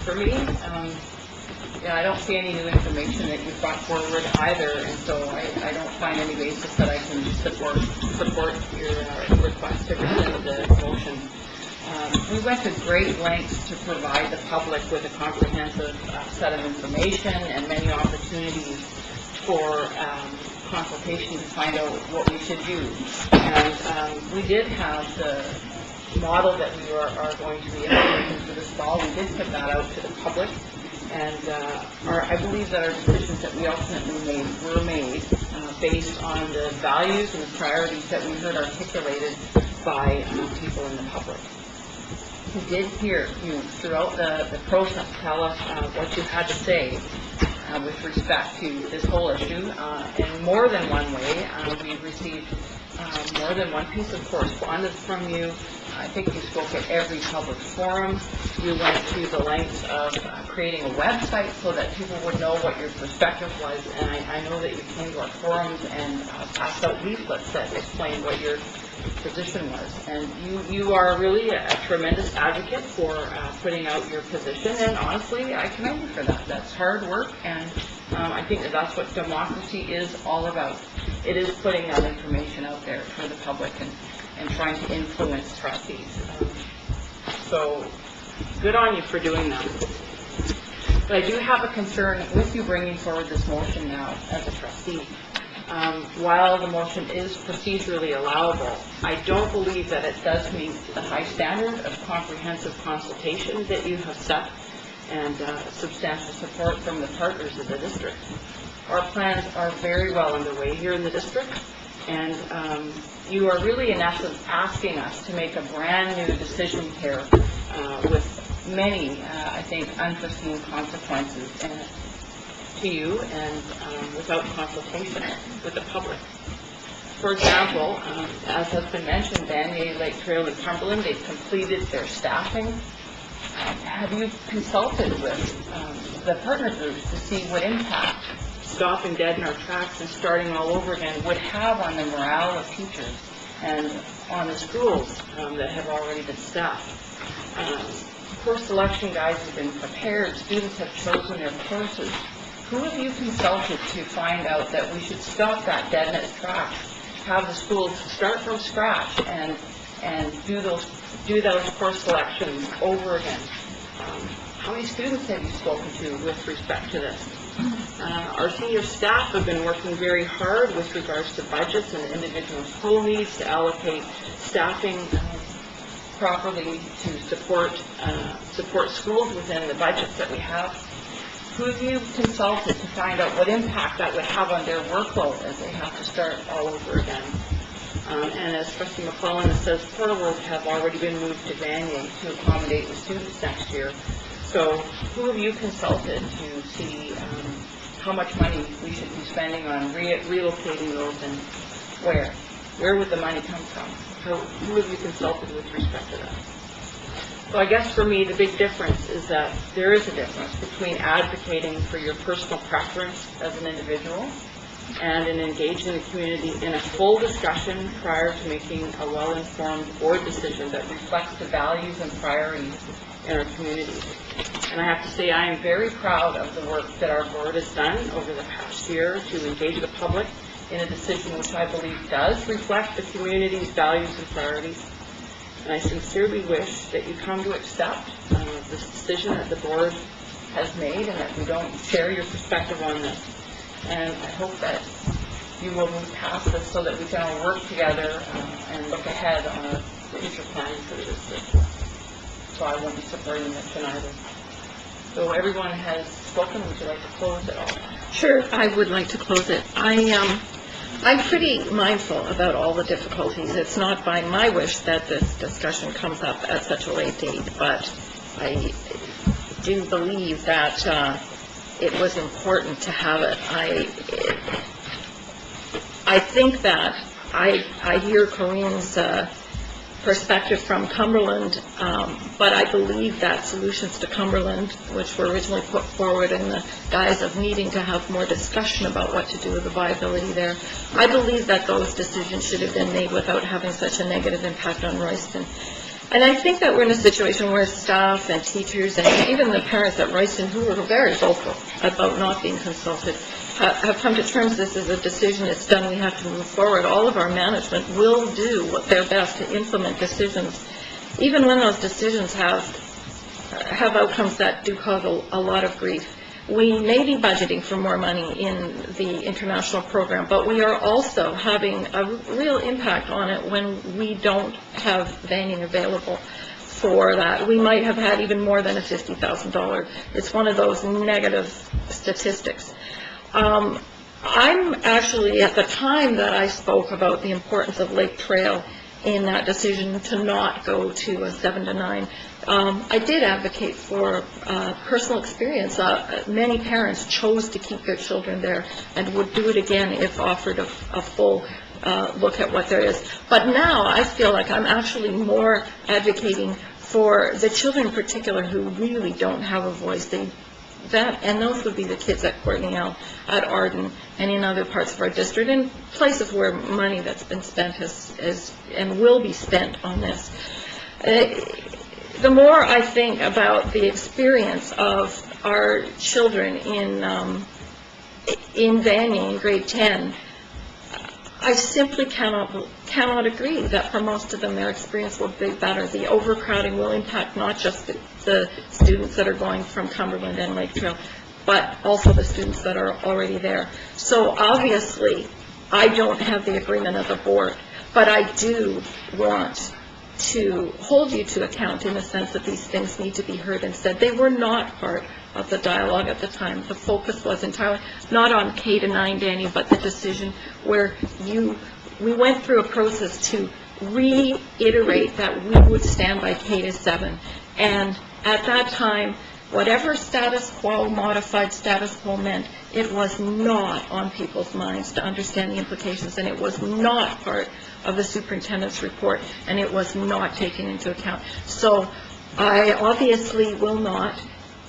For me, I don't see any new information that you've brought forward either, and so I don't find any basis that I can support your request to rescind the motion. We went to great lengths to provide the public with a comprehensive set of information and many opportunities for consultation to find out what we should do. And we did have the model that we are going to be implementing for this fall. We did put that out to the public. And I believe that our decisions that we ultimately made were made based on the values and the priorities that we heard articulated by people in the public. We did hear you throughout the process tell us what you had to say with respect to this whole issue. In more than one way, we received more than one piece of correspondence from you. I think you spoke at every public forum. You went to the lengths of creating a website so that people would know what your perspective was, and I know that you came to our forums and passed out leaflets that explained what your position was. And you are really a tremendous advocate for putting out your position, and honestly, I commend you for that. That's hard work, and I think that's what democracy is all about. It is putting that information out there for the public and trying to influence trustees. So good on you for doing that. But I do have a concern with you bringing forward this motion now as a trustee. While the motion is procedurally allowable, I don't believe that it does meet the high standard of comprehensive consultation that you have set. and substantial support from the partners of the district. Our plans are very well underway here in the district, and you are really in essence asking us to make a brand new decision here with many, I think, unforeseen consequences to you and without consultation with the public. For example, as has been mentioned, Vanier, Lake Trail, and Cumberland, they've completed their staffing. Have you consulted with the partner groups to see what impact stopping dead in our tracks and starting all over again would have on the morale of teachers and on the schools that have already been staffed? Course selection guides have been prepared. Students have chosen their courses. Who have you consulted to find out that we should stop that dead in its tracks, have the schools start from scratch and do those course selections over again? How many students have you spoken to with respect to this? Our senior staff have been working very hard with regards to budgets and individual school needs to allocate staffing properly to support schools within the budgets that we have. Who have you consulted to find out what impact that would have on their workload as they have to start all over again? And as Trustee McClellan says, portables have already been moved to Vanier to accommodate the students next year. So who have you consulted to see how much money we should be spending on relocating those, and where? Where would the money come from? Who have you consulted with respect to that? So I guess for me, the big difference is that there is a difference between advocating for your personal preference as an individual and in engaging the community in a full discussion prior to making a well-informed board decision that reflects the values and priorities in our community. And I have to say, I am very proud of the work that our board has done over the past year to engage the public in a decision which I believe does reflect the community's values and priorities. And I sincerely wish that you come to accept this decision that the board has made and that we don't share your perspective on this. And I hope that you will move past this so that we can all work together and look ahead on our future planning for the district. So I won't be supporting this tonight. So everyone has spoken. Would you like to close it all? Sure, I would like to close it. I'm pretty mindful about all the difficulties. It's not by my wish that this discussion comes up at such a late date, but I do believe that it was important to have it. I think that I hear Corinne's perspective from Cumberland, but I believe that solutions to Cumberland, which were originally put forward in the guise of needing to have more discussion about what to do with the viability there, I believe that those decisions should have been made without having such a negative impact on Royston. And I think that we're in a situation where staff and teachers and even the parents at Royston, who were very vocal about not being consulted, have come to terms this is a decision, it's done, we have to move forward. All of our management will do their best to implement decisions, even when those decisions have outcomes that do cause a lot of grief. We may be budgeting for more money in the international program, but we are also having a real impact on it when we don't have Vanier available for that. We might have had even more than a $50,000. It's one of those negative statistics. I'm actually, at the time that I spoke about the importance of Lake Trail in that decision to not go to a 7 to 9, I did advocate for personal experience. Many parents chose to keep their children there and would do it again if offered a full look at what there is. But now I feel like I'm actually more advocating for the children in particular who really don't have a voice. And those would be the kids at Courtney L, at Arden, and in other parts of our district, in places where money that's been spent and will be spent on this. The more I think about the experience of our children in Vanier in grade 10, I simply cannot agree that for most of them their experience will be better. The overcrowding will impact not just the students that are going from Cumberland and Lake Trail, but also the students that are already there. So obviously, I don't have the agreement of the board, but I do want to hold you to account in the sense that these things need to be heard and said. They were not part of the dialogue at the time. The focus was entirely not on K-9, Danny, but the decision where we went through a process to reiterate that we would stand by K-7. And at that time, whatever status quo, modified status quo meant, it was not on people's minds to understand the implications, and it was not part of the superintendent's report, and it was not taken into account. So I obviously will not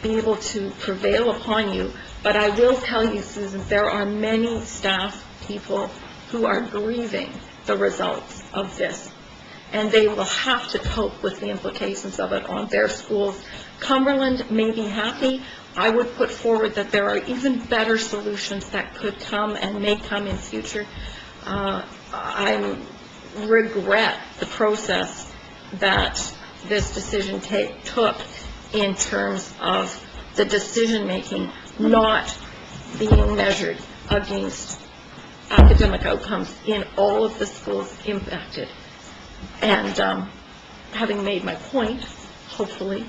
be able to prevail upon you, but I will tell you, Susan, there are many staff people who are grieving the results of this, and they will have to cope with the implications of it on their schools. Cumberland may be happy. I would put forward that there are even better solutions that could come and may come in future. I regret the process that this decision took in terms of the decision-making not being measured against academic outcomes in all of the schools impacted. And having made my point, hopefully,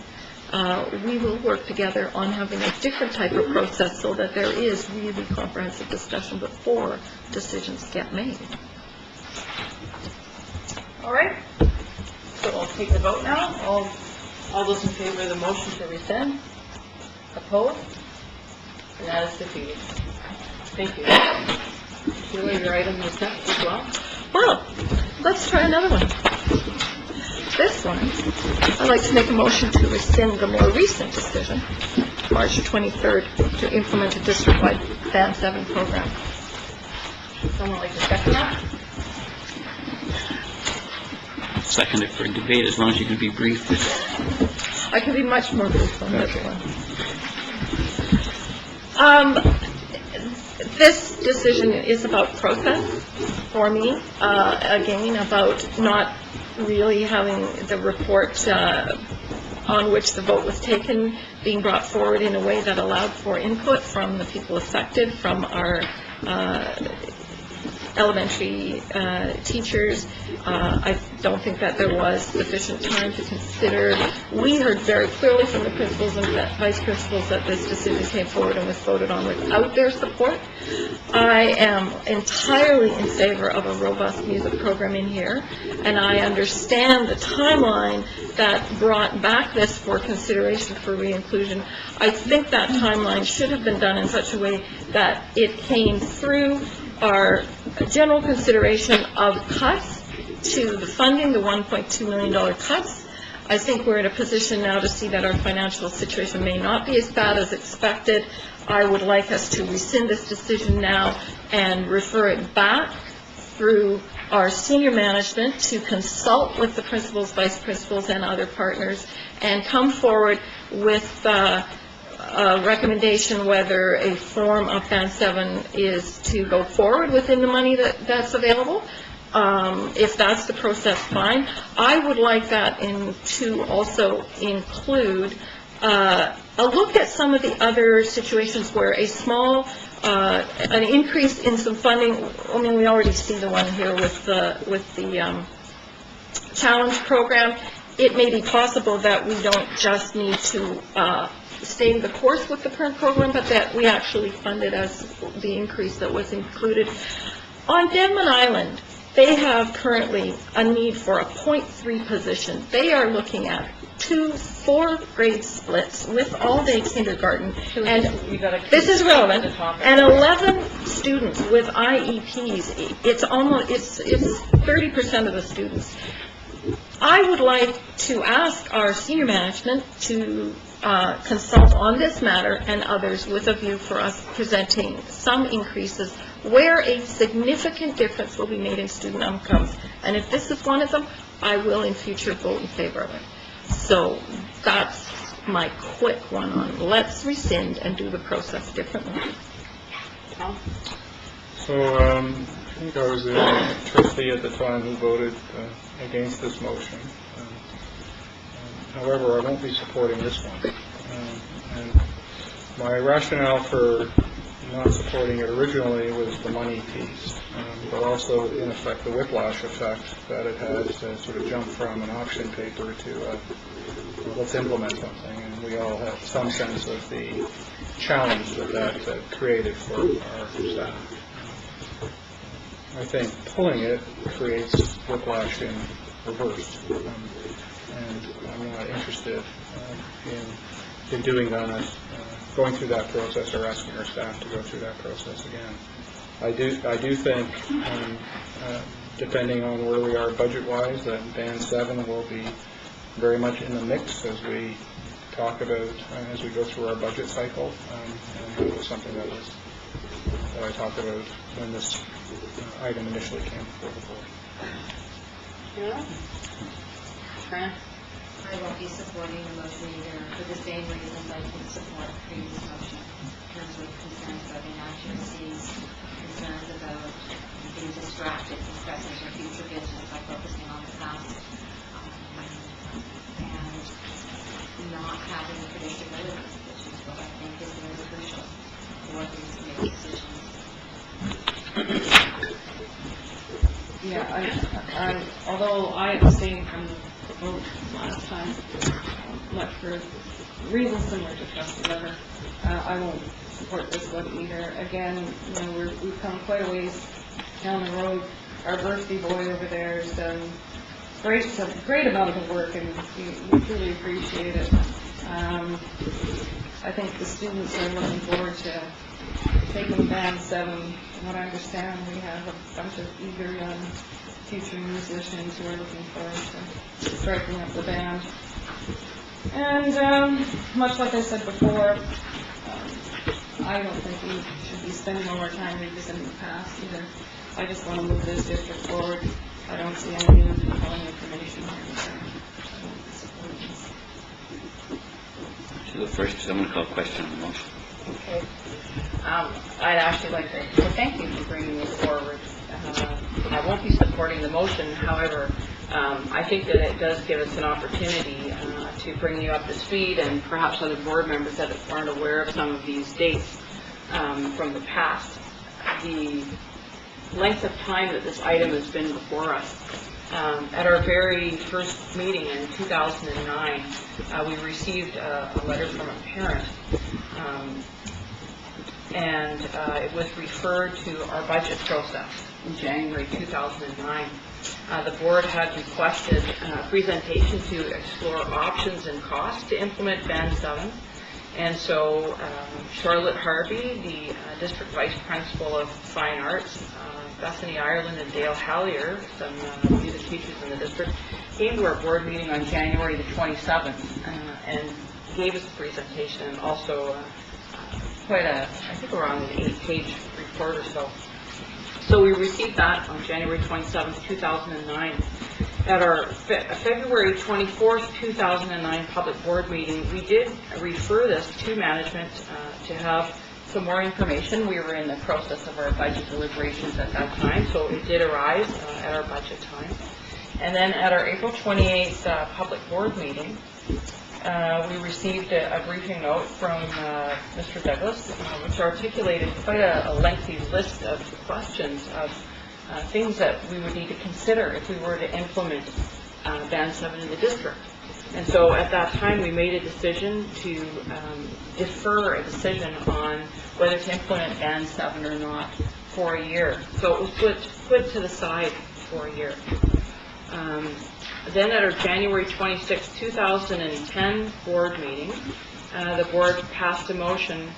we will work together on having a different type of process so that there is really comprehensive discussion before decisions get made. All right, so I'll take the vote now. All those in favor of the motion to rescind? Opposed? And that is defeated. Thank you. Sheila, your item is next as well. Well, let's try another one. This one, I'd like to make a motion to rescind the more recent decision, March 23rd, to implement a district-wide Band 7 program. Someone like to second that? Second it for debate, as long as you can be brief. I can be much more brief on this one. This decision is about process for me, again, about not really having the report on which the vote was taken being brought forward in a way that allowed for input from the people affected, from our elementary teachers. I don't think that there was sufficient time to consider. We heard very clearly from the principals and vice principals that this decision came forward and was voted on without their support. I am entirely in favor of a robust music program in here, and I understand the timeline that brought back this for consideration for re-inclusion. I think that timeline should have been done in such a way that it came through our general consideration of cuts to the funding, the $1.2 million cuts. I think we're in a position now to see that our financial situation may not be as bad as expected. I would like us to rescind this decision now and refer it back through our senior management to consult with the principals, vice principals, and other partners, and come forward with a recommendation whether a form of Band 7 is to go forward within the money that's available. If that's the process, fine. I would like that to also include a look at some of the other situations where a small, an increase in some funding. I mean, we already see the one here with the challenge program. It may be possible that we don't just need to stay the course with the current program, but that we actually fund it as the increase that was included. On Denman Island, they have currently a need for a 0.3 position. They are looking at 2 4-grade splits with all-day kindergarten, and this is relevant, and 11 students with IEPs. It's 30% of the students. I would like to ask our senior management to consult on this matter and others with a view for us presenting some increases where a significant difference will be made in student outcomes. And if this is one of them, I will in future vote in favor of it. So that's my quick one on let's rescind and do the process differently. So I think I was the trustee at the time who voted against this motion. However, I won't be supporting this one. And my rationale for not supporting it originally was the money piece, but also, in effect, the whiplash effect that it has to sort of jump from an option paper to let's implement something, and we all have some sense of the challenge that created for our staff. I think pulling it creates whiplash in reverse, and I'm not interested in doing that, going through that process or asking our staff to go through that process again. I do think, depending on where we are budget-wise, that Band 7 will be very much in the mix as we talk about, as we go through our budget cycle, and it was something that I talked about when this item initially came before the board. Yeah. Fran? I won't be supporting the motion either, for the same reasons I didn't support the previous motion, in terms of concerns about inaccuracies, concerns about being distracted from present or future business by focusing on the past, and not having the predictability, which is what I think is very crucial for these to make decisions. Yeah, although I abstained from the vote last time, much for reasons similar to trustee Weber, I won't support this one either. Again, we've come quite a ways down the road. Our birthday boy over there has done a great amount of work, and we truly appreciate it. I think the students are looking forward to taking Band 7. From what I understand, we have a bunch of eager young future musicians who are looking forward to striking up the band. And much like I said before, I don't think we should be spending all our time revisiting the past either. I just want to move this district forward. I don't see any new compelling information here. So I won't be supporting this. So the first, I'm going to call question on the motion. Okay. I'd actually like to thank you for bringing this forward. I won't be supporting the motion. However, I think that it does give us an opportunity to bring you up to speed, and perhaps other board members that aren't aware of some of these dates from the past. The length of time that this item has been before us. At our very first meeting in 2009, we received a letter from a parent, and it was referred to our budget process in January 2009. The board had requested a presentation to explore options and costs to implement Band 7. And so Charlotte Harvey, the district vice principal of fine arts, Bethany Ireland and Dale Hallier, some music teachers in the district, came to our board meeting on January the 27th and gave us a presentation, and also quite a, I think around an 8-page report or so. So we received that on January 27th, 2009. At our February 24th, 2009 public board meeting, we did refer this to management to have some more information. We were in the process of our budget deliberations at that time, so it did arise at our budget time. And then at our April 28th public board meeting, we received a briefing note from Mr. Douglas, which articulated quite a lengthy list of questions of things that we would need to consider if we were to implement Band 7 in the district. And so at that time, we made a decision to defer a decision on whether to implement Band 7 or not for a year. So it was put to the side for a year. Then at our January 26, 2010 board meeting, the board passed a motion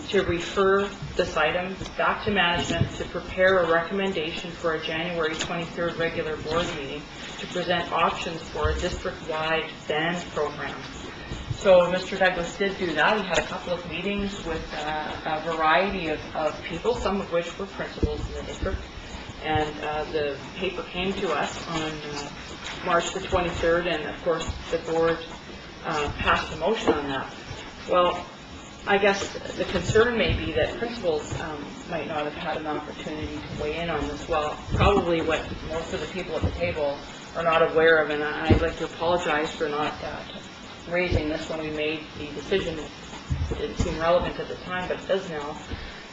to refer this item back to management to prepare a recommendation for a January 23rd regular board meeting to present options for a district-wide band program. So Mr. Douglas did do that. He had a couple of meetings with a variety of people, some of which were principals in the district. And the paper came to us on March the 23rd, and of course the board passed a motion on that. Well, I guess the concern may be that principals might not have had an opportunity to weigh in on this. Well, probably what most of the people at the table are not aware of, and I'd like to apologize for not raising this when we made the decision It didn't seem relevant at the time, but it does now,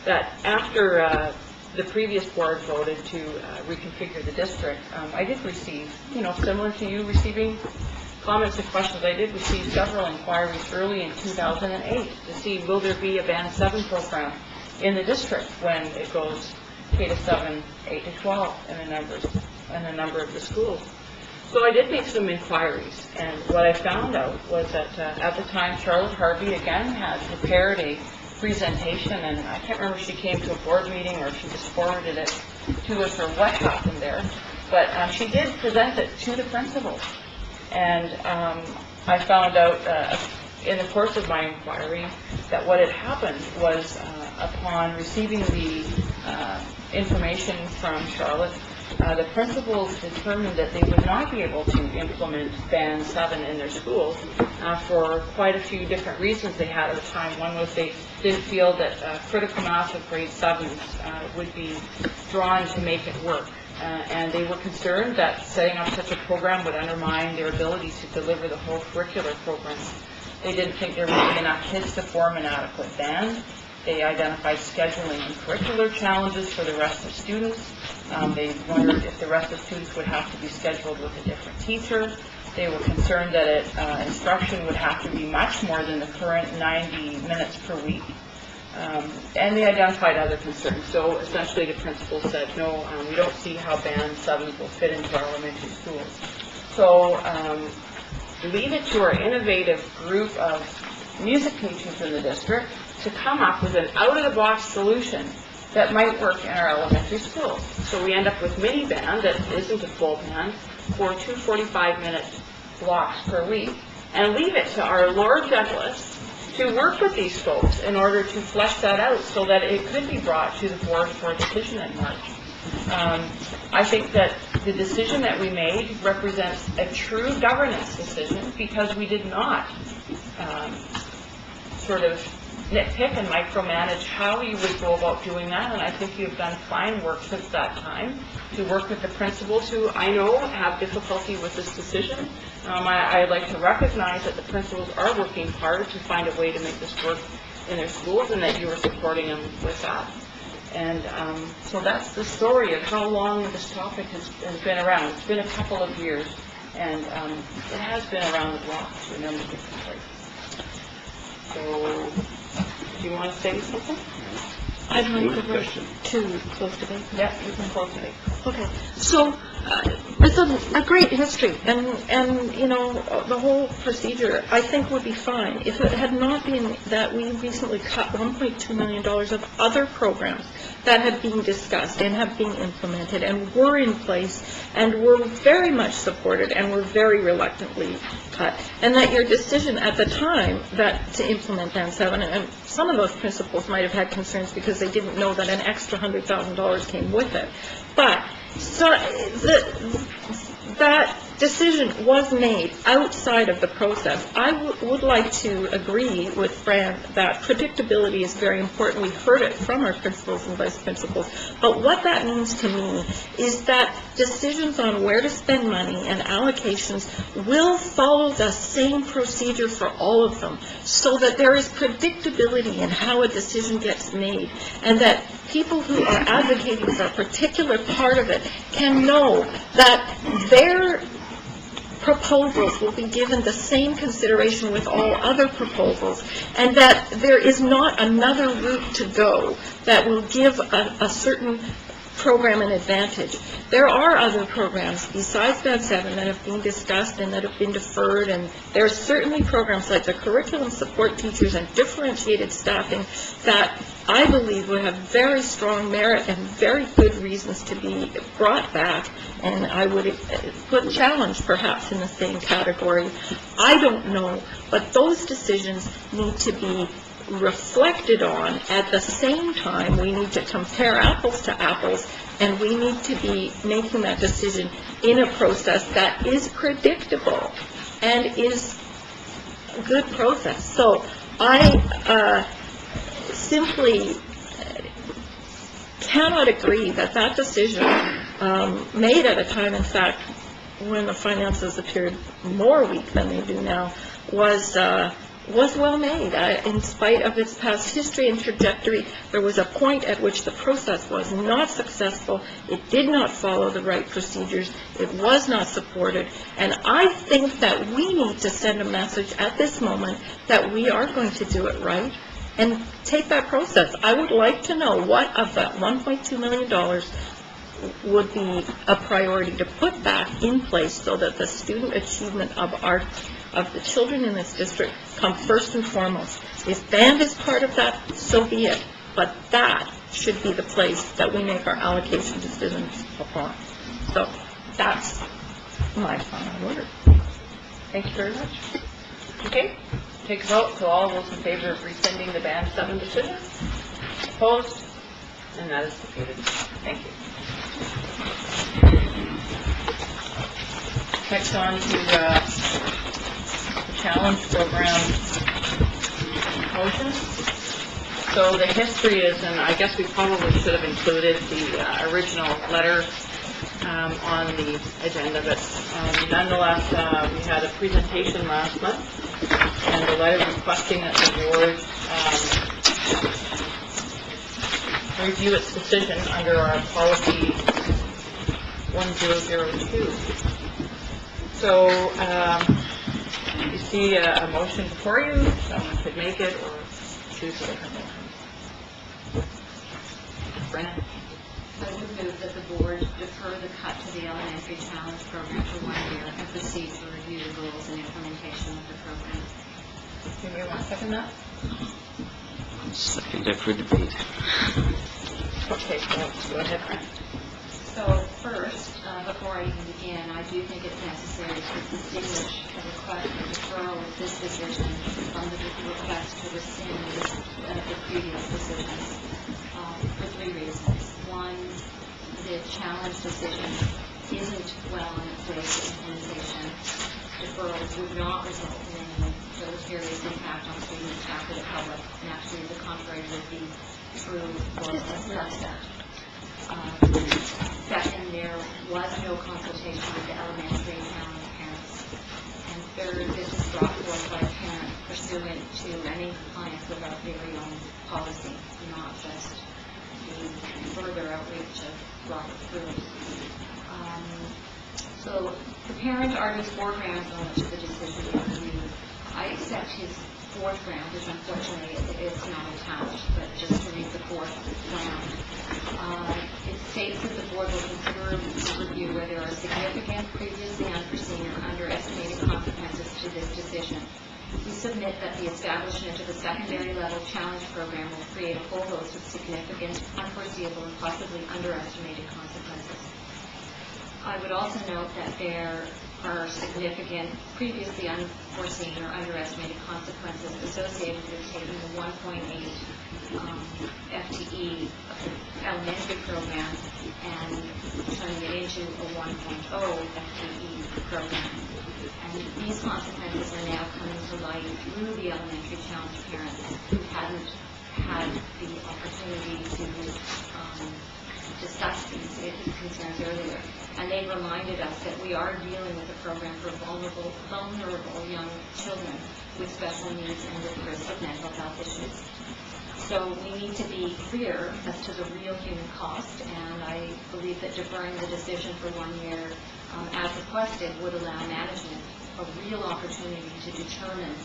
that after the previous board voted to reconfigure the district, I did receive, similar to you receiving comments and questions, I did receive several inquiries early in 2008 to see, will there be a Band 7 program in the district when it goes K to 7, 8 to 12 in a number of the schools. So I did make some inquiries, and what I found out was that at the time, Charlotte Harvey again had prepared a presentation, and I can't remember if she came to a board meeting or if she just forwarded it to us or what happened there, but she did present it to the principals. And I found out in the course of my inquiry that what had happened was upon receiving the information from Charlotte, the principals determined that they would not be able to implement Band 7 in their schools for quite a few different reasons they had at the time. One was they didn't feel that critical mass of grade 7s would be drawn to make it work. And they were concerned that setting up such a program would undermine their ability to deliver the whole curricular program. They didn't think there would be enough kids to form an adequate band. They identified scheduling and curricular challenges for the rest of students. They wondered if the rest of students would have to be scheduled with a different teacher. They were concerned that instruction would have to be much more than the current 90 minutes per week. And they identified other concerns. So essentially the principal said, no, we don't see how Band 7s will fit into our elementary schools. So leave it to our innovative group of music teachers in the district to come up with an out-of-the-box solution that might work in our elementary schools. So we end up with mini band that isn't a full band for 2 45-minute blocks per week, and leave it to our Lord Douglas to work with these folks in order to flesh that out so that it could be brought to the board for a decision in March. I think that the decision that we made represents a true governance decision because we did not sort of nitpick and micromanage how you would go about doing that, and I think you've done fine work since that time to work with the principals who I know have difficulty with this decision. I'd like to recognize that the principals are working hard to find a way to make this work in their schools and that you are supporting them with that. And so that's the story of how long this topic has been around. It's been a couple of years, and it has been around the block to a number of different places. So, do you want to say something? I'd like to Question. to close debate. Yeah, you can close it. Okay, so it's a great history, and the whole procedure I think would be fine if it had not been that we recently cut $1.2 million of other programs that had been discussed and have been implemented and were in place and were very much supported and were very reluctantly cut, and that your decision at the time that to implement Band 7, and some of those principals might have had concerns because they didn't know that an extra $100,000 came with it. But so that decision was made outside of the process. I would like to agree with Fran that predictability is very important. We heard it from our principals and vice principals. But what that means to me is that decisions on where to spend money and allocations will follow the same procedure for all of them, so that there is predictability in how a decision gets made, and that people who are advocating for a particular part of it can know that their proposals will be given the same consideration with all other proposals, and that there is not another route to go that will give a certain program an advantage. There are other programs besides Band 7 that have been discussed and that have been deferred, and there are certainly programs like the curriculum support teachers and differentiated staffing that I believe would have very strong merit and very good reasons to be brought back, and I would put challenge perhaps in the same category. I don't know, but those decisions need to be reflected on. At the same time, we need to compare apples to apples, and we need to be making that decision in a process that is predictable and is a good process. So I simply cannot agree that that decision made at a time, in fact, when the finances appeared more weak than they do now, was was well made. In spite of its past history and trajectory, there was a point at which the process was not successful. It did not follow the right procedures. It was not supported. And I think that we need to send a message at this moment that we are going to do it right and take that process. I would like to know what of that $1.2 million would be a priority to put back in place so that the student achievement of the children in this district come first and foremost. If band is part of that, so be it. But that should be the place that we make our allocation decisions upon. So that's my final word. Thank you very much. Okay, take a vote. So all those in favor of rescinding the Band 7 decision? Opposed? And that is defeated. Thank you. Next on to the challenge program motion. So the history is, and I guess we probably should have included the original letter on the agenda, but nonetheless, we had a presentation last month, and the letter requesting that the board review its decision under our policy 1002. So, you see a motion before you, someone could make it or choose a different motion. Brennan? I would move that the board defer the cut to the elementary challenge program for 1 year and proceed to review the rules and implementation of the program. Do you want to second that? Second for debate. Okay, so go ahead, Fran. So first, before I even begin, I do think it's necessary to distinguish the request for deferral of this decision from the request to rescind the previous decisions for 3 reasons. One, the challenge decision isn't well on its way to implementation. Deferrals would not result in any deleterious impact on students after the public, and actually the contrary would be true for a subset. Second, there was no consultation with the elementary and challenge parents. And third, this was brought forth by a parent pursuant to and in compliance with our very own policy, not just the further outreach of Robert Fruit. So the parent argues 4 grounds on which the decision was reviewed. I accept his 4th ground, which unfortunately it's not attached, but just to read the 4th ground. It states that the board will consider a review where there are significant, previously unforeseen, or underestimated consequences to this decision. We submit that the establishment of a secondary level challenge program will create a whole host of significant, unforeseeable, and possibly underestimated consequences. I would also note that there are significant, previously unforeseen or underestimated consequences associated with taking the 1.8 FTE elementary program and turning it into a 1.0 FTE program. And these consequences are now coming to light through the elementary challenge parents who hadn't had the opportunity to discuss these concerns earlier. And they reminded us that we are dealing with a program for vulnerable young children with special needs and with risk of mental health issues. So we need to be clear as to the real human cost, and I believe that deferring the decision for 1 year as requested would allow management a real opportunity to determine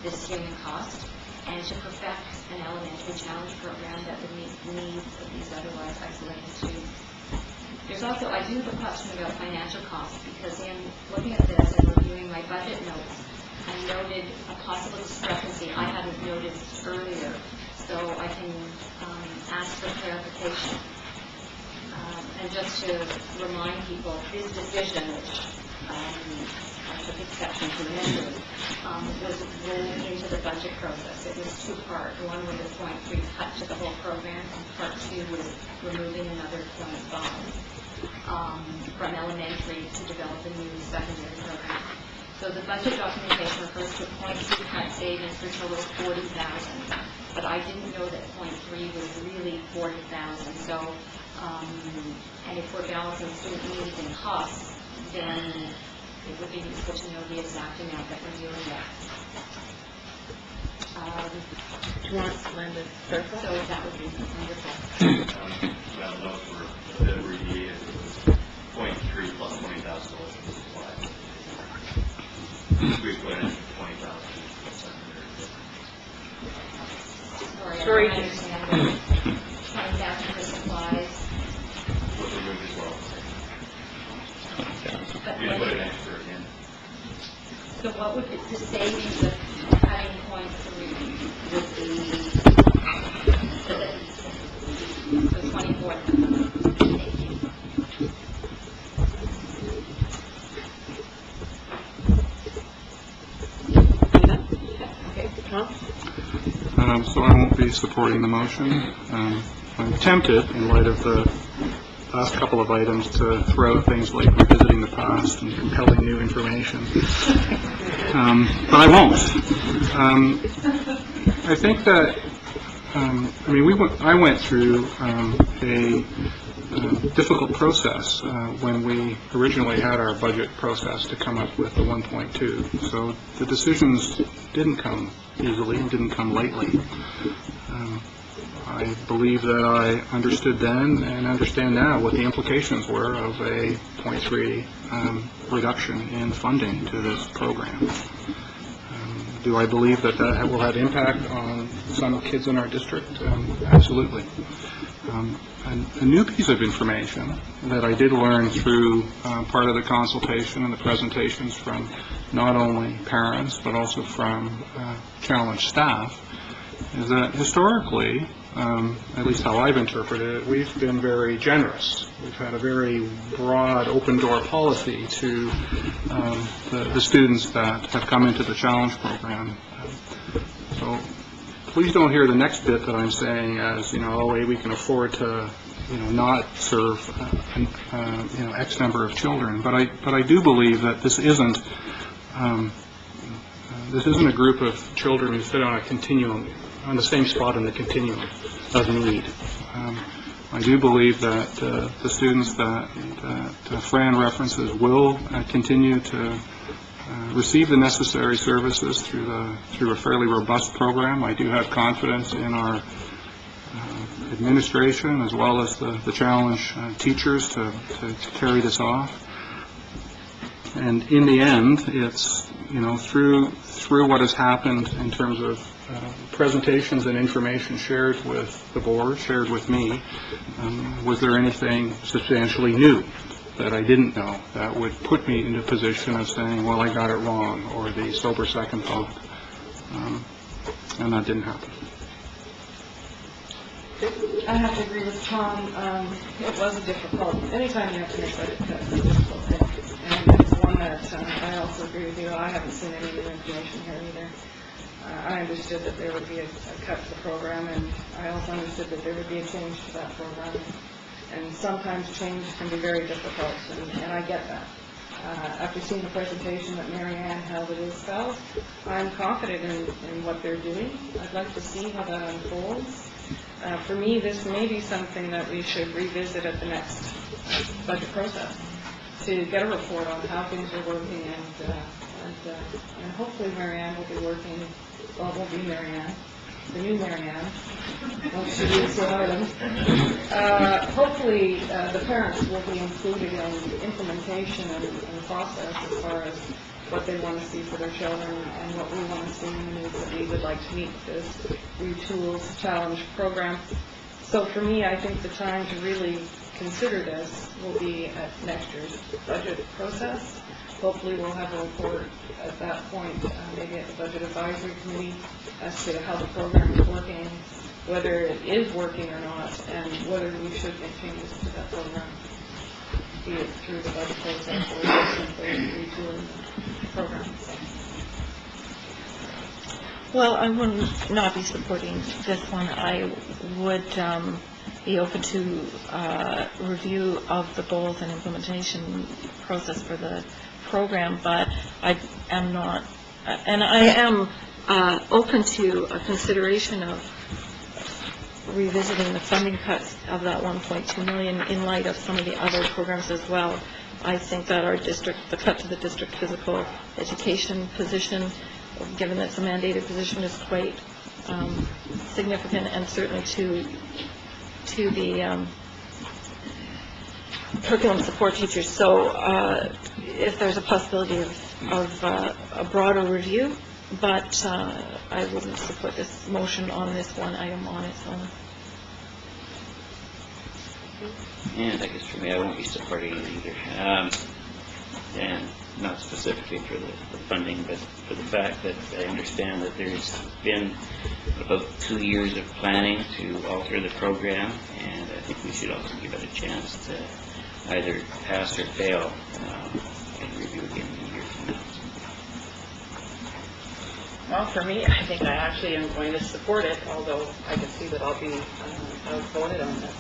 this human cost and to perfect an elementary challenge program that would meet the needs of these otherwise isolated students. There's also, I do have a question about financial costs, because in looking at this and reviewing my budget notes, I noted a possible discrepancy I hadn't noticed earlier, so I can ask for clarification. And just to remind people, this decision, which I took exception to initially, was rolled into the budget process. It was 2-part. One was a 0.3 cut to the whole program, and part 2 was removing another 0.5 from elementary to develop a new secondary program. So the budget documentation refers to a 0.2 cut savings for a total of 40,000, but I didn't know that 0.3 was really 40,000. So, and if we're balancing student needs and costs, then it would be useful to know the exact amount that we're dealing with. wants Linda So Fairclough. that would be wonderful. Well, those were that were deviated, it was .3 plus $20,000 for supplies. We put in $20,000. Sorry, I Sorry. don't understand. 20,000 for supplies. Was removed as well. But We put it extra in. So what would the savings of having points would be the 24th? Thank you. Okay, Tom? So I won't be supporting the motion. I'm tempted, in light of the last couple of items, to throw out things like revisiting the past and compelling new information. But I won't. I think that, I went through a difficult process when we originally had our budget process to come up with the 1.2. So the decisions didn't come easily and didn't come lightly. I believe that I understood then and understand now what the implications were of a 0.3 reduction in funding to this program. Do I believe that that will have impact on some kids in our district? Absolutely. A new piece of information that I did learn through part of the consultation and the presentations from not only parents but also from challenged staff is that historically, at least how I've interpreted it, we've been very generous. We've had a very broad, open-door policy to the students that have come into the Challenge program. So please don't hear the next bit that I'm saying as, we can afford to, not serve, X number of children. But I do believe that this isn't a group of children who sit on a continuum, on the same spot in the continuum of need. I do believe that the students that Fran references will continue to receive the necessary services through a fairly robust program. I do have confidence in our administration as well as the Challenge teachers to carry this off. And in the end, it's through what has happened in terms of presentations and information shared with the board, shared with me, was there anything substantially new that I didn't know that would put me in a position of saying, well, I got it wrong, or the sober second thought? And that didn't happen. I have to agree with Tom. It was a difficult, anytime you have to make budget cuts, it's a difficult thing. And it's one that I also agree with you. I haven't seen any new information here either. I understood that there would be a cut to the program, and I also understood that there would be a change to that program. And sometimes change can be very difficult, and I get that. After seeing the presentation that Mary Ann held at ISFEL, I'm confident in what they're doing. I'd like to see how that unfolds. For me, this may be something that we should revisit at the next budget process to get a report on how things are working, and hopefully Mary Ann will be working, well, it won't be Mary Ann, the new Mary Ann, once she leaves the island. Hopefully the parents will be included in implementation and process as far as what they want to see for their children and what we want to see in the needs that we would like to meet this Retools Challenge program. So for me, I think the time to really consider this will be at next year's budget process. Hopefully we'll have a report at that point, maybe at the Budget Advisory Committee, as to how the program is working, whether it is working or not, and whether we should make changes to that program, be it through the budget process or just simply retooling the program. Well, I would not be supporting this one. I would be open to review of the goals and implementation process for the program, but I am not, and I am open to a consideration of revisiting the funding cuts of that 1.2 million in light of some of the other programs as well. I think that our district, the cut to the district physical education position, given that it's a mandated position, is quite significant, and certainly to the curriculum support teachers. So if there's a possibility of a broader review, but I wouldn't support this motion on this one item on its own. And I guess for me, I won't be supporting it either. And not specifically for the funding, but for the fact that I understand that there's been about 2 years of planning to alter the program, and I think we should also give it a chance to either pass or fail and review again in a year from now. Well, for me, I think I actually am going to support it, although I can see that I'll be outvoted on this.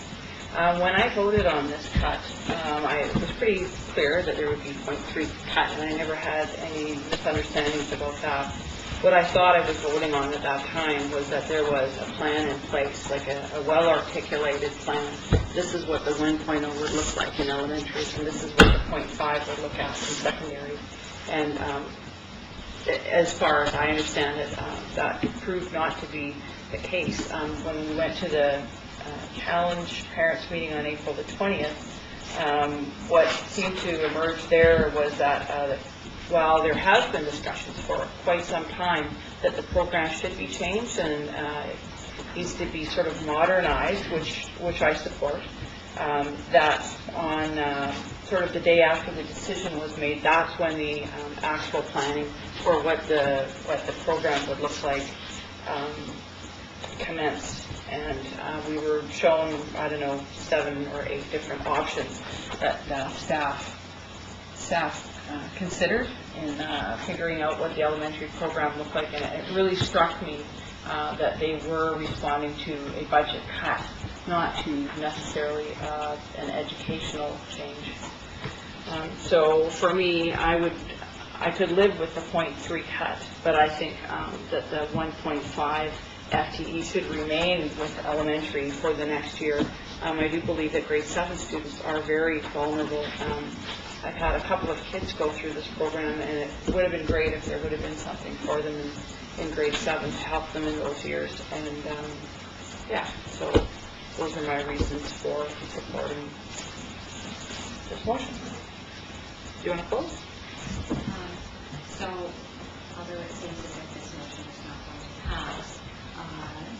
When I voted on this cut, it was pretty clear that there would be 0.3 cut, and I never had any misunderstandings about that. What I thought I was voting on at that time was that there was a plan in place, like a well-articulated plan. This is what the 1.0 would look like in elementary, and this is what the 0.5 would look at in secondary. And as far as I understand it, that proved not to be the case. When we went to the Challenge Parents meeting on April the 20th, what seemed to emerge there was that while there has been discussions for quite some time that the program should be changed and it needs to be sort of modernized, which I support, that on sort of the day after the decision was made, that's when the actual planning for what the program would look like commenced. And we were shown, 7 or 8 different options that staff considered in figuring out what the elementary program looked like. And it really struck me that they were responding to a budget cut, not to necessarily an educational change. So for me, I could live with the 0.3 cut, but I think that the 1.5 FTE should remain with elementary for the next year. I do believe that grade 7 students are very vulnerable. I've had a couple of kids go through this program, and it would have been great if there would have been something for them in grade 7 to help them in those years. And so those are my reasons for supporting this motion. Do you want to close? So, although it seems as if this motion is not going to pass,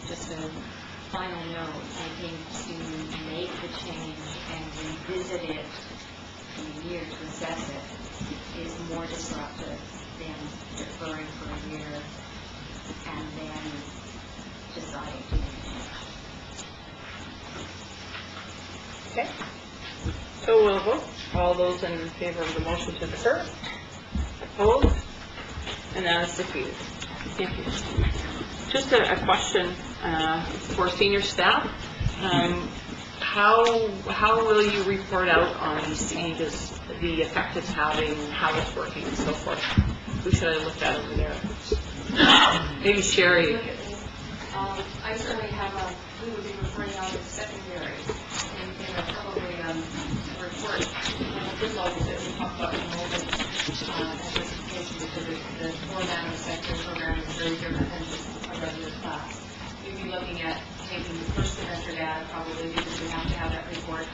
just a final note, I think to make the change and revisit it in a year to assess it is more disruptive than deferring for a year and then deciding to make a change. Okay. So we'll vote. All those in favor of the motion to defer? Opposed? And that is defeated. Thank you. Just a question for senior staff. How will you report out on these changes, the effect it's having, how it's working, and so forth? Who should I look at over there? Maybe Sherry. I certainly have we would be reporting out in secondary, and probably a report on the good levels that we talked about enrollment anticipation, because the format of the secondary program is very different than just a regular class. We'd be looking at taking the first semester data probably, because we have to have that report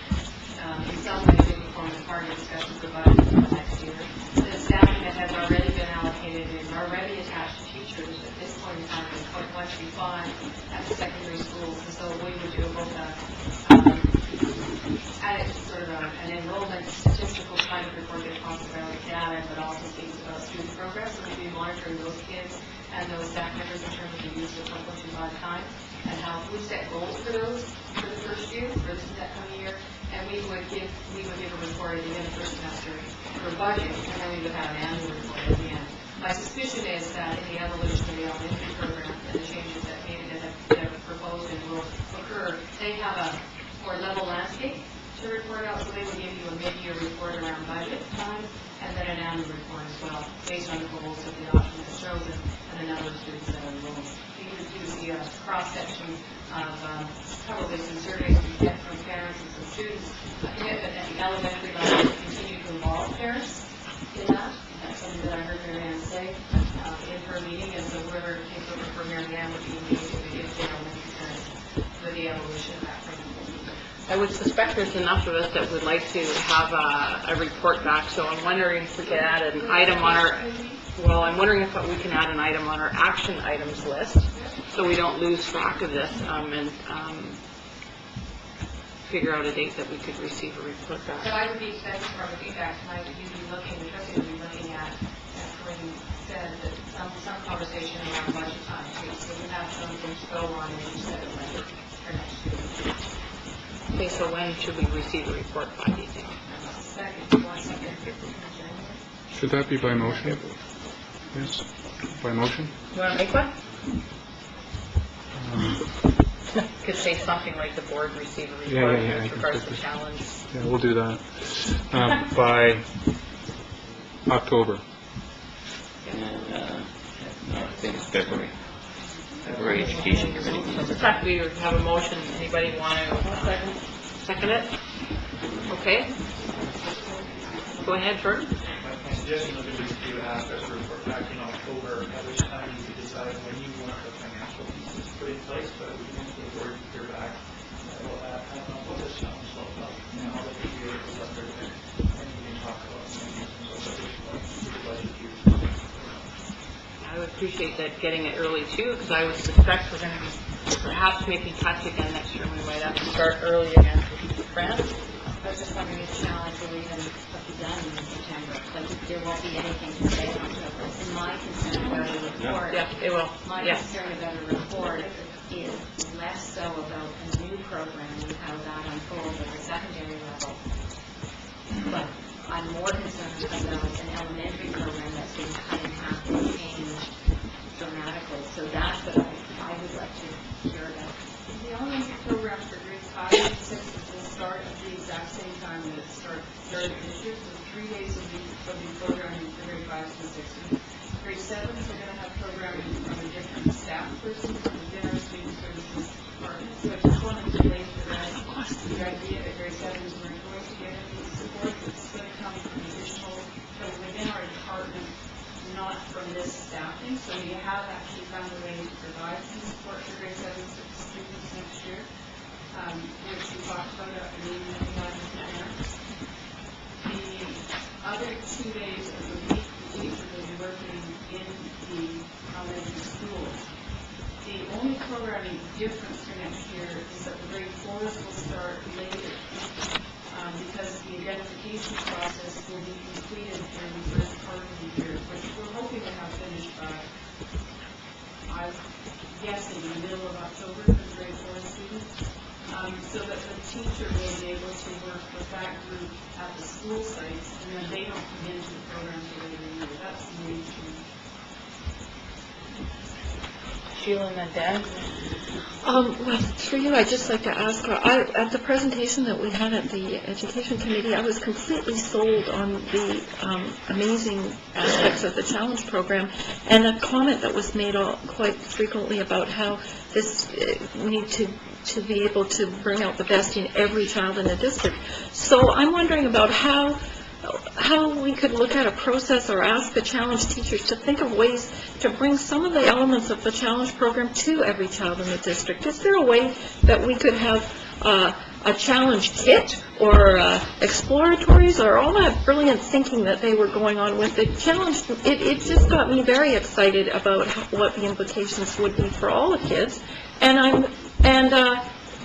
in some way, shape, or form as part of the discussions about next year. The staffing that has already been allocated is already attached to teachers at this point in time in 0.135 at the secondary schools. And so we would do both sort of an enrollment statistical kind of report that talks about data, but also speaks about student progress. So we'd be monitoring those kids and those staff members in terms of the use of 1.25 time and how we set goals for those for the first year, for that coming year. And we would give a report at the end of the first semester for budget, and then we would have an annual report at the end. My suspicion is that in the evolution of the elementary program and the changes that have proposed and will occur, they have a more level landscape to report out, so they will give you a mid-year report around budget time, and then an annual report as well, based on the goals of the option that's chosen and the number of students that are enrolled. You do see a cross-section of probably some surveys we get from parents and some students, a commitment at the elementary level to continue to involve parents in that. That's something that I heard Mary Ann say in her meeting, and so whoever takes over for Mary Ann would be engaged I would suspect there's enough of us that would like to have a report back, so I'm wondering if we could add an item on our, well, I'm wondering if we can add an item on our action items list, so we don't lose track of this, and figure out a date that we could receive a report But back. I would be expecting from the feedback tonight that you'd be looking, the trustees would be looking at, as Corinne said, that some conversation around budget time, too, so we have something to go on in each set of budget for next year. Okay, so when should we receive a report by, do you think? Second, one second. Should that be by motion? Yes, by motion? You want to make one? Could say something like the board receive a report yeah, I with can regards put to this. challenge. Yeah, we'll do that. By October. And, no, I think it's February. February Education Committee. In fact, we have a motion, anybody want to second it? Okay. Go ahead, Bert. My suggestion would be to ask us to report back in October, at which time you could decide when you want the financial pieces put in place, but we can put the board here back. We'll have what this challenge looks like, and how the PBA is up there, and we can talk about some of the budget use. I would appreciate that getting it early too, because I would suspect we're going to be perhaps making cuts again next year. We might have to start early again. Fran? I was just wondering if challenge will even be done in September, like there won't be anything to say in October. And my concern about a report, Yeah, it will. my Yeah. concern about a report is less so about a new program and how that unfolds at the secondary level. But I'm more concerned about an elementary program that's been cut in half and changed dramatically. So that's what I would like to hear about. The elementary program for grades 5 and 6 will start at the exact same time that it started this year. So 3 days a week will be programming for grade 5 and 6. Grade 7s are going to have programming from a different staff person within our student services department. So I just wanted to lay to rest the idea that grade 7s weren't going to get any support. It's going to come from additional, from within our department, not from this staffing. So we have actually found a way to provide some support for grade 7 students next year, which we talked about at the meeting that we had with the parents. The other 2 days of the week, the teacher will be working in the elementary schools. The only programming difference for next year is that the grade 4s will start later, because the identification process will be completed during the first part of the year, which we're hoping to have finished by, I'm guessing, the middle of October for the grade 4 students, so that the teacher will be able to work with that group at the school sites, and then they don't come into the program for later in the year. That's the main change. Sheila and then Dan? Well, through you, I'd just like to ask, at the presentation that we had at the Education Committee, I was completely sold on the amazing aspects of the Challenge program, and a comment that was made quite frequently about how this we need to be able to bring out the best in every child in the district. So I'm wondering about how we could look at a process or ask the Challenge teachers to think of ways to bring some of the elements of the Challenge program to every child in the district. Is there a way that we could have a Challenge kit or exploratories or all that brilliant thinking that they were going on with the Challenge? It just got me very excited about what the implications would be for all the kids, and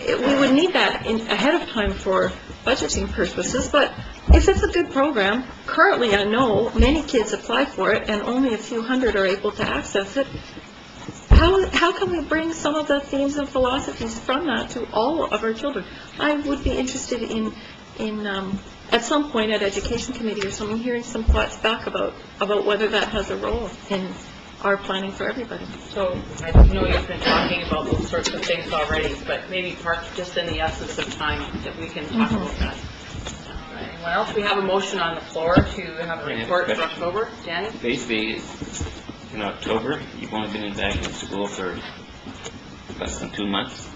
we would need that ahead of time for budgeting purposes, but if it's a good program, currently I know many kids apply for it and only a few hundred are able to access it. How can we bring some of the themes and philosophies from that to all of our children? I would be interested in at some point at Education Committee or something, hearing some thoughts back about whether that has a role in our planning for everybody. So I know you've been talking about those sorts of things already, but maybe park just in the essence of time that we can talk about that. Anyone else? We have a motion on the floor to have a report for October. Danny? Basically, in October, you've only been back in school for less than 2 months.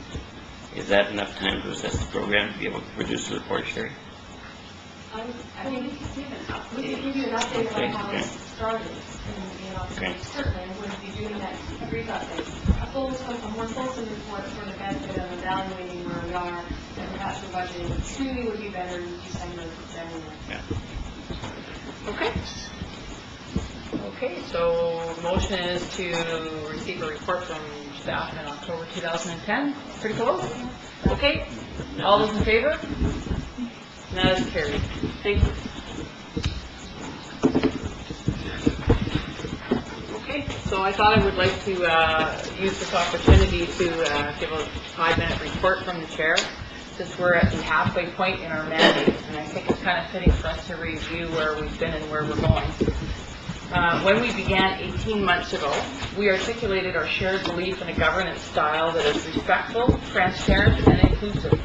Is that enough time to assess the program to be able to produce a report, Sherry? I think we could give you an update on how it started in October. Certainly, I wouldn't be doing that, a brief update. A more fulsome report for the benefit of evaluating where we are, and perhaps the budget, it truly would be better in December than in Okay. Okay, so the motion is to receive a report from staff in October 2010. Pretty close? Okay, all those in favor? That is carried. Thank you. Okay, so I thought I would like to use this opportunity to give a 5-minute report from the chair, since we're at the halfway point in our mandate, and I think it's kind of fitting for us to review where we've been and where we're going. When we began 18 months ago, we articulated our shared belief in a governance style that is respectful, transparent, and inclusive.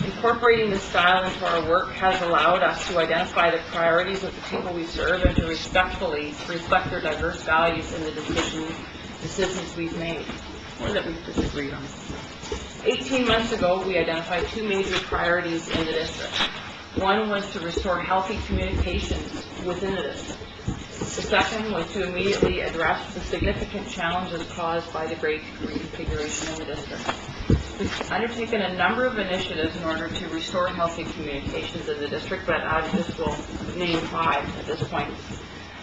Incorporating this style into our work has allowed us to identify the priorities of the people we serve and to respectfully reflect their diverse values in the decisions we've made, or that we've disagreed on. 18 months ago, we identified 2 major priorities in the district. One was to restore healthy communications within the district. The second was to immediately address the significant challenges caused by the grade reconfiguration in the district. We've undertaken a number of initiatives in order to restore healthy communications in the district, but I just will name 5 at this point.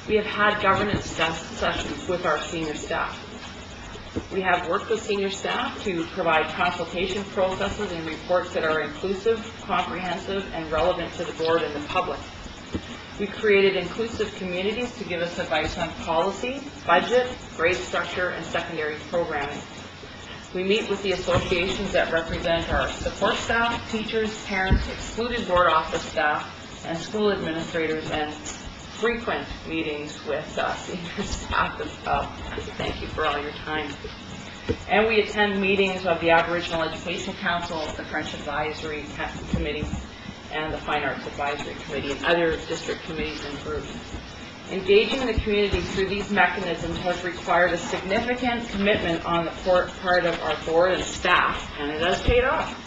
We have had governance sessions with our senior staff. We have worked with senior staff to provide consultation processes and reports that are inclusive, comprehensive, and relevant to the board and the public. We created inclusive communities to give us advice on policy, budget, grade structure, and secondary programming. We meet with the associations that represent our support staff, teachers, parents, excluded board office staff, and school administrators, and frequent meetings with senior staff as well. Thank you for all your time. And we attend meetings of the Aboriginal Education Council, the French Advisory Committee, and the Fine Arts Advisory Committee, and other district committees and groups. Engaging the community through these mechanisms has required a significant commitment on the part of our board and staff, and it has paid off.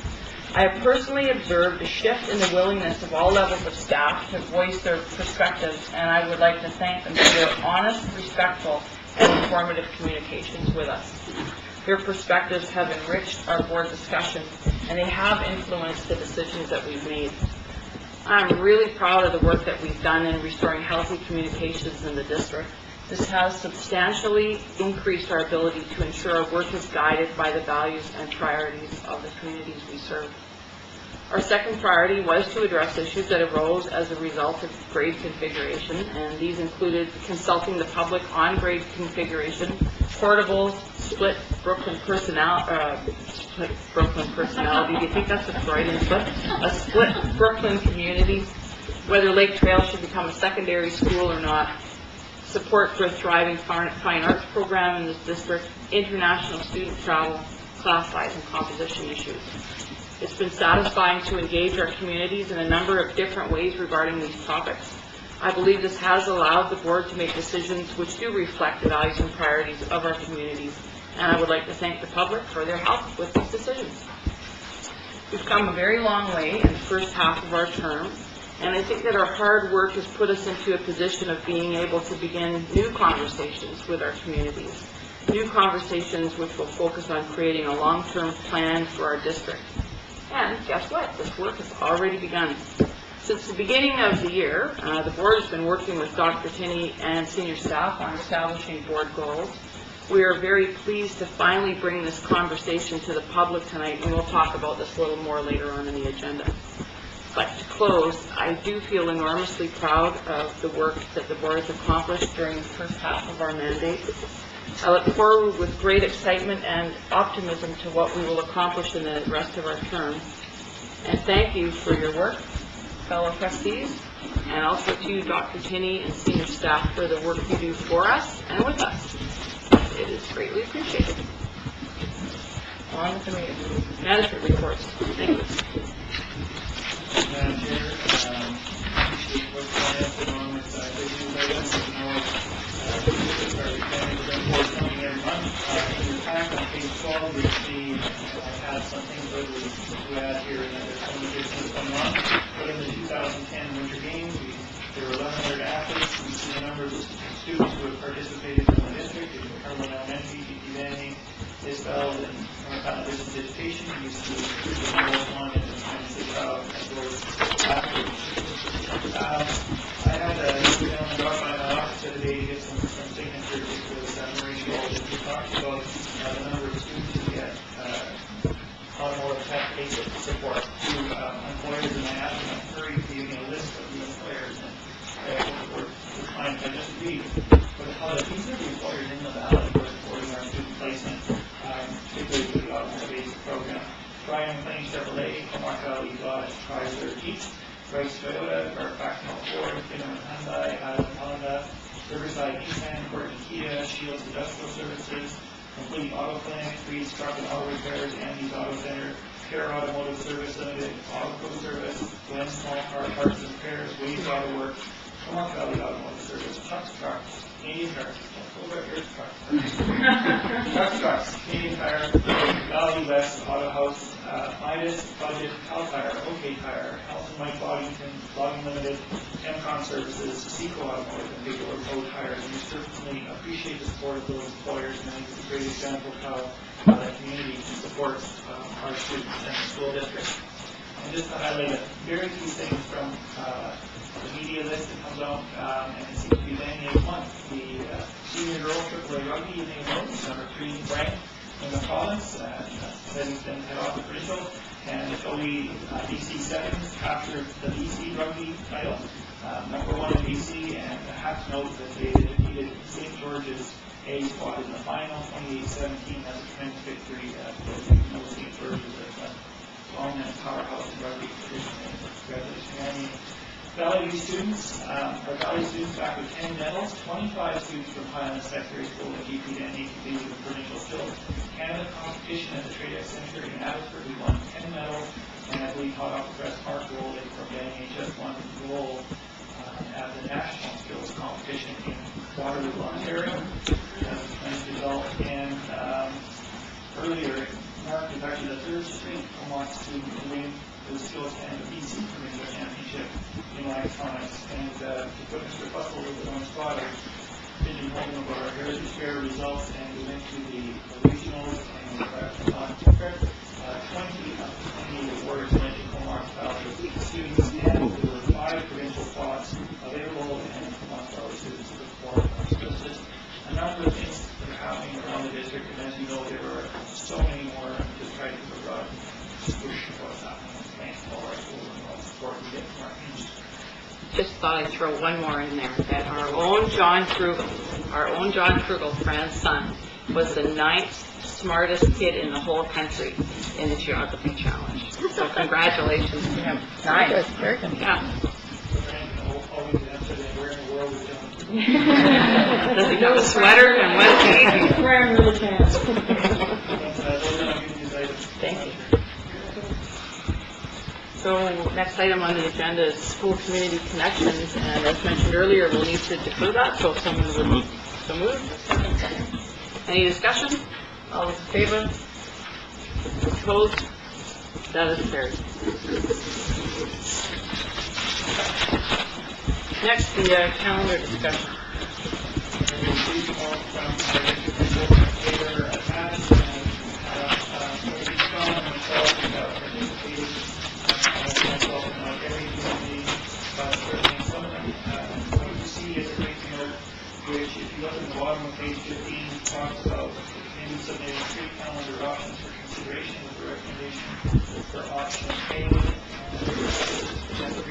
I have personally observed a shift in the willingness of all levels of staff to voice their perspectives, and I would like to thank them for their honest, respectful, and informative communications with us. Their perspectives have enriched our board discussion, and they have influenced the decisions that we've made. I'm really proud of the work that we've done in restoring healthy communications in the district. This has substantially increased our ability to ensure our work is guided by the values and priorities of the communities we serve. Our second priority was to address issues that arose as a result of grade configuration, and these included consulting the public on grade configuration, portables, split Brooklyn personality. Do you think that's a Freudian slip? A split Brooklyn community, whether Lake Trail should become a secondary school or not, support for a thriving fine arts program in this district, international student travel, class size and composition issues. It's been satisfying to engage our communities in a number of different ways regarding these topics. I believe this has allowed the board to make decisions which do reflect the values and priorities of our communities, and I would like to thank the public for their help with these decisions. We've come a very long way in the first half of our term, and I think that our hard work has put us into a position of being able to begin new conversations with our communities, new conversations which will focus on creating a long-term plan for our district. And guess what? This work has already begun. Since the beginning of the year, the board has been working with Dr. Tinney and senior staff on establishing board goals. We are very pleased to finally bring this conversation to the public tonight, and we'll talk about this a little more later on in the agenda. But to close, I do feel enormously proud of the work that the board has accomplished during the first half of our mandate. I look forward with great excitement and optimism to what we will accomplish in the rest of our term. And thank you for your work, fellow trustees, and also to you, Dr. Tinney and senior staff, for the work you do for us and with us. It is greatly appreciated. On with the meeting. Management reports. Thank you. Madam Chair, what's going on with business items? Coming every month. In the pack on page 12, you'll see I have some things that we add here, and there's some business going on. But in the 2010 Winter Games, there were 1,100 athletes. We see the number of students who have participated in the district in Cumberland Elementary, T.T. Vanning, Isbell, and There's some vegetation, used to be one and the child outdoors afterwards. I had a gentleman drop by my office the other day to get some signatures because Mauricio we talked about the number of students who get automotive tech basic support to employers, and I asked them to hurry to give me a list of the employers, and we're trying to just read. But these are the employers in the valley who are supporting our student placement, particularly for the automotive basic program. Brian McLean Chevrolet, Comarc Valley Dodge, Chrysler Jeep, Rice Toyota, Fairfax Ford, Finland Hyundai, Adam Honda, Riverside Nissan, Gordon Kia, Shields Industrial Services, Complete Auto Clinic, Freeze Truck and Auto Repairs, Andy's Auto Center, Care Automotive Service Limited, Auto Pro Service, Glen Small Car Parts and Repairs, Waves Auto Works, Comarc Valley Automotive Service, Chuck's Trucks, Canadian Trucks, Trucks, Canadian Tire, Valley West Auto House, Midas, Budget, Cal Tire, OK Tire, Health and Mike Boddington, Logging Limited, MCOM Services, Seco Automotive, and Big Road Road Tires. And we certainly appreciate the support of those employers, and I think it's a great example of how the community supports our students and the school district. And just to highlight a very few things from the media list that comes out, and it seems to be Danny A1, the senior girl AAA rugby in the Olympics, number 3 ranked in the province, said he's been head off official, and Chloe BC Sevens captured the BC rugby title, number 1 in BC, and I have to note that they defeated St. George's A squad in the final, 28-17, as a men's victory. St. George's is a dominant powerhouse in rugby. Congratulations, Annie. Valley students, our Valley students back with 10 medals, 25 students from Highland Secondary School at GP Danny completed with provincial skills. Canada competition at the Tradex Center in Abbotsford, we won 10 medals, and I believe hot off the press, Mark Rowley from Danny just won gold at the national skills competition in Waterloo, Ontario. Nice result. And earlier, Mark was actually the 3rd straight Comarc student to win the skills and the BC provincial championship in electronics. And to put Mr. Fussell with the one spot, I didn't hold him about our Heritage Fair results, and we went to the regionals and on 20 of the 28 awards went to Comarc Valley students, and there were 5 provincial spots available, and Comarc Valley students performed. So it's just a number of things that are happening around the district, and as you know, there are so many more. I'm just trying to provide push what's happening. Thanks to all our schools and all the support we get from our community. Just thought I'd throw one more in there, that our own John Krugel, Fran's son, was the 9th smartest kid in the whole country in the geography challenge. So congratulations to him. Nice. Very good. Yeah. Always answer that where in the world is John? Does he have a sweater and what is he? Fran really can. Thank you. So next item on the agenda is school community connections, and as mentioned earlier, we'll need to defer that, so if someone would so move. Any discussion? All those in favor? Opposed? That is carried. Next, the calendar discussion. Which, if you look at the bottom of page 15, talks about maybe submitting 3 calendar options for consideration with the recommendation for option A. And the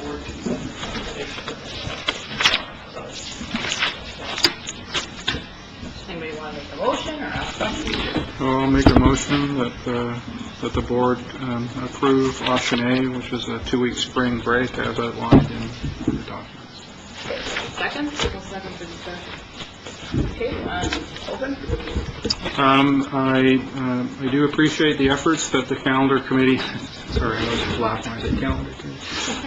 board to send the recommendation. Anybody want to make a motion or ask questions? I'll make a motion that the board approve option A, which is a 2-week spring break as outlined in the documents. Second? I'll second the discussion. Okay, open? I do appreciate the efforts that the calendar committee, sorry, I was laughing when I said calendar committee.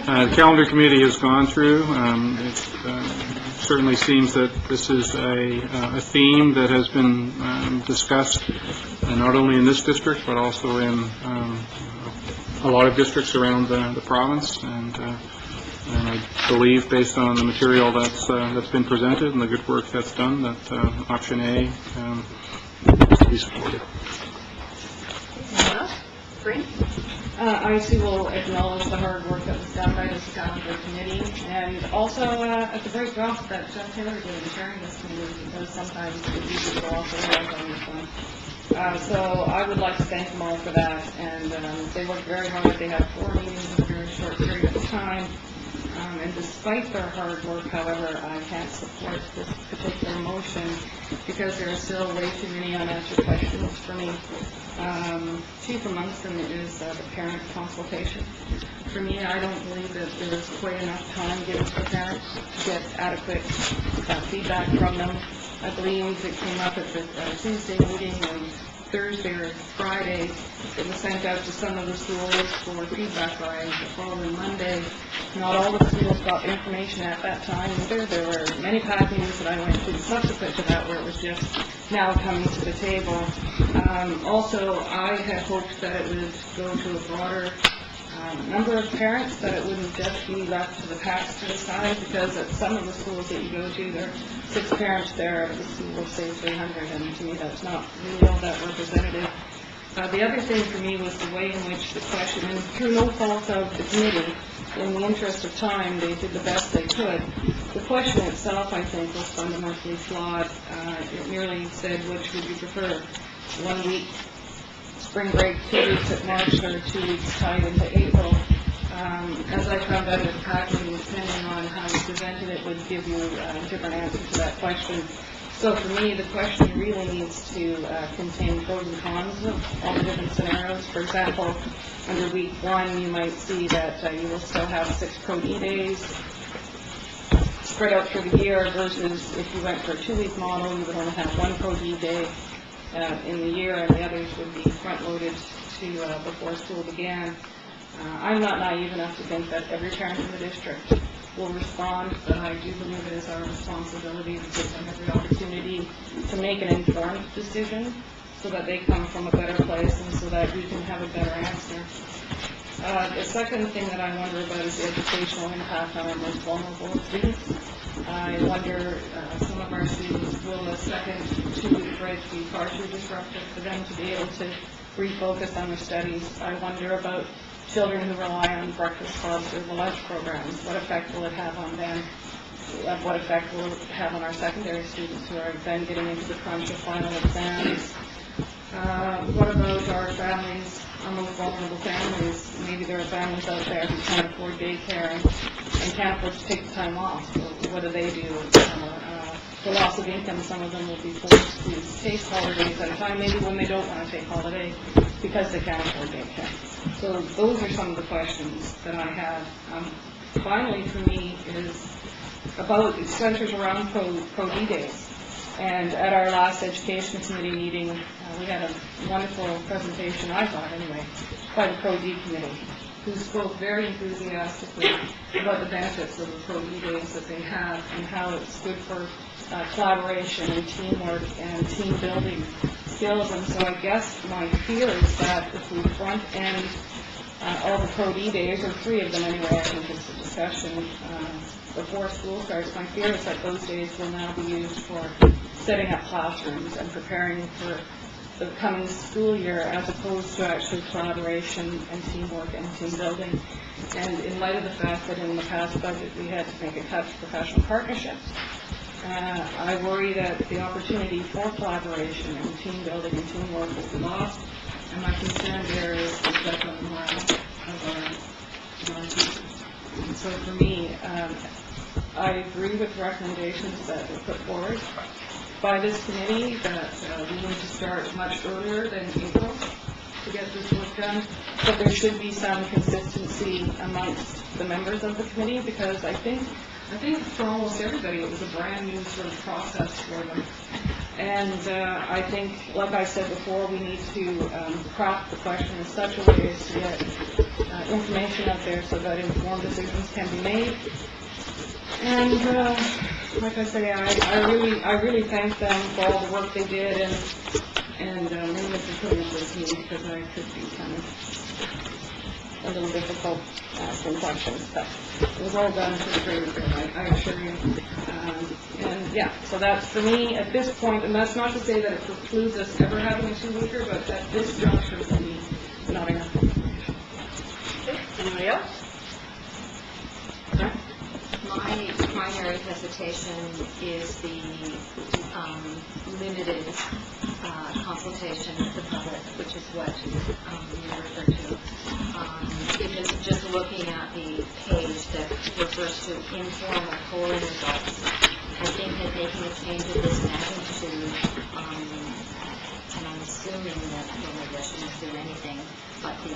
The calendar committee has gone through. It certainly seems that this is a theme that has been discussed, not only in this district, but also in a lot of districts around the province. And I believe, based on the material that's been presented and the good work that's done, that option A is to be supported. enough? Green? I too will acknowledge the hard work that was done by this calendar committee, and also at the great job that Jeff Taylor did in chairing this committee, because sometimes it's easy to go off the rails on this one. So I would like to thank them all for that, and they worked very hard. They had 4 meetings in a very short period of time. And despite their hard work, however, I can't support this particular motion because there are still way too many unanswered questions for me. Chief amongst them is the parent consultation. For me, I don't believe that there is quite enough time given to the parents to get adequate feedback from them. I believe it came up at the Tuesday meeting and Thursday or Friday. It was sent out to some of the schools for feedback by the following Monday. Not all the schools got information at that time either. There were many PAC meetings that I went to subsequent to that where it was just now coming to the table. Also, I had hoped that it would go to a broader number of parents, that it wouldn't just be left to the PACs to decide, because at some of the schools that you go to, there are 6 parents there out of the school of, say, 300, and to me that's not really all that representative. The other thing for me was the way in which the question, and through no fault of the committee, in the interest of time, they did the best they could. The question itself, I think, was fundamentally flawed. It merely said, which would you prefer, 1 week spring break, 2 weeks at March, or 2 weeks tied into April. As I found out at the PAC meeting, depending on how you presented it, would give you a different answer to that question. So for me, the question really needs to contain pros and cons of all the different scenarios. For example, under week 1, you might see that you will still have 6 Pro-D days spread out through the year, versus if you went for a 2-week model, you would only have 1 Pro-D day in the year, and the others would be front-loaded to before school began. I'm not naive enough to think that every parent in the district will respond, but I do believe it is our responsibility to give them every opportunity to make an informed decision so that they come from a better place and so that we can have a better answer. The second thing that I wonder about is the educational impact on our most vulnerable students. I wonder, some of our students, will a second 2-week break be far too disruptive for them to be able to refocus on their studies? I wonder about children who rely on breakfast clubs or the lunch programs. What effect will it have on them? What effect will it have on our secondary students who are then getting into the crunch of final exams? What about our families, our most vulnerable families? Maybe there are families out there who can't afford daycare and can't afford to take the time off. So what do they do? The loss of income, some of them will be forced to take holidays at a time, maybe when they don't want to take holiday because they can't afford daycare. So those are some of the questions that I have. Finally, for me, is about, it centers around Pro-D days. And at our last Education Committee meeting, we had a wonderful presentation, I thought anyway, by the Pro-D Committee, who spoke very enthusiastically about the benefits of the Pro-D days that they have and how it's good for collaboration and teamwork and team building skills. And so I guess my fear is that if we front-end all the Pro-D days, or 3 of them anyway, I think it's a discussion before school starts, my fear is that those days will now be used for setting up classrooms and preparing for the coming school year, as opposed to actually collaboration and teamwork and team building. And in light of the fact that in the past budget we had to make a cut to professional partnerships, I worry that the opportunity for collaboration and team building and teamwork will be lost. And my concern there is the judgment morale of our teachers. And so for me, I agree with recommendations that were put forward by this committee, that we need to start much earlier than April to get this work done, but there should be some consistency amongst the members of the committee, because I think for almost everybody it was a brand new sort of process for them. And I think, like I said before, we need to craft the question in such a way as to get information out there so that informed decisions can be made. And like I say, I really thank them for all the work they did, and maybe for putting up with me, because I could be kind of a little difficult asking questions, but it was all done for the greater good, I assure you. And yeah, so that's for me at this point, and that's not to say that it precludes us ever having a 2-weeker, but at this juncture for me, nodding. Okay, anybody else? My primary hesitation is the limited consultation with the public, which is what you referred to. Even just looking at the page that refers to informal polling results, I think that making a change of this magnitude, and I'm assuming that, well, maybe I shouldn't assume anything, but the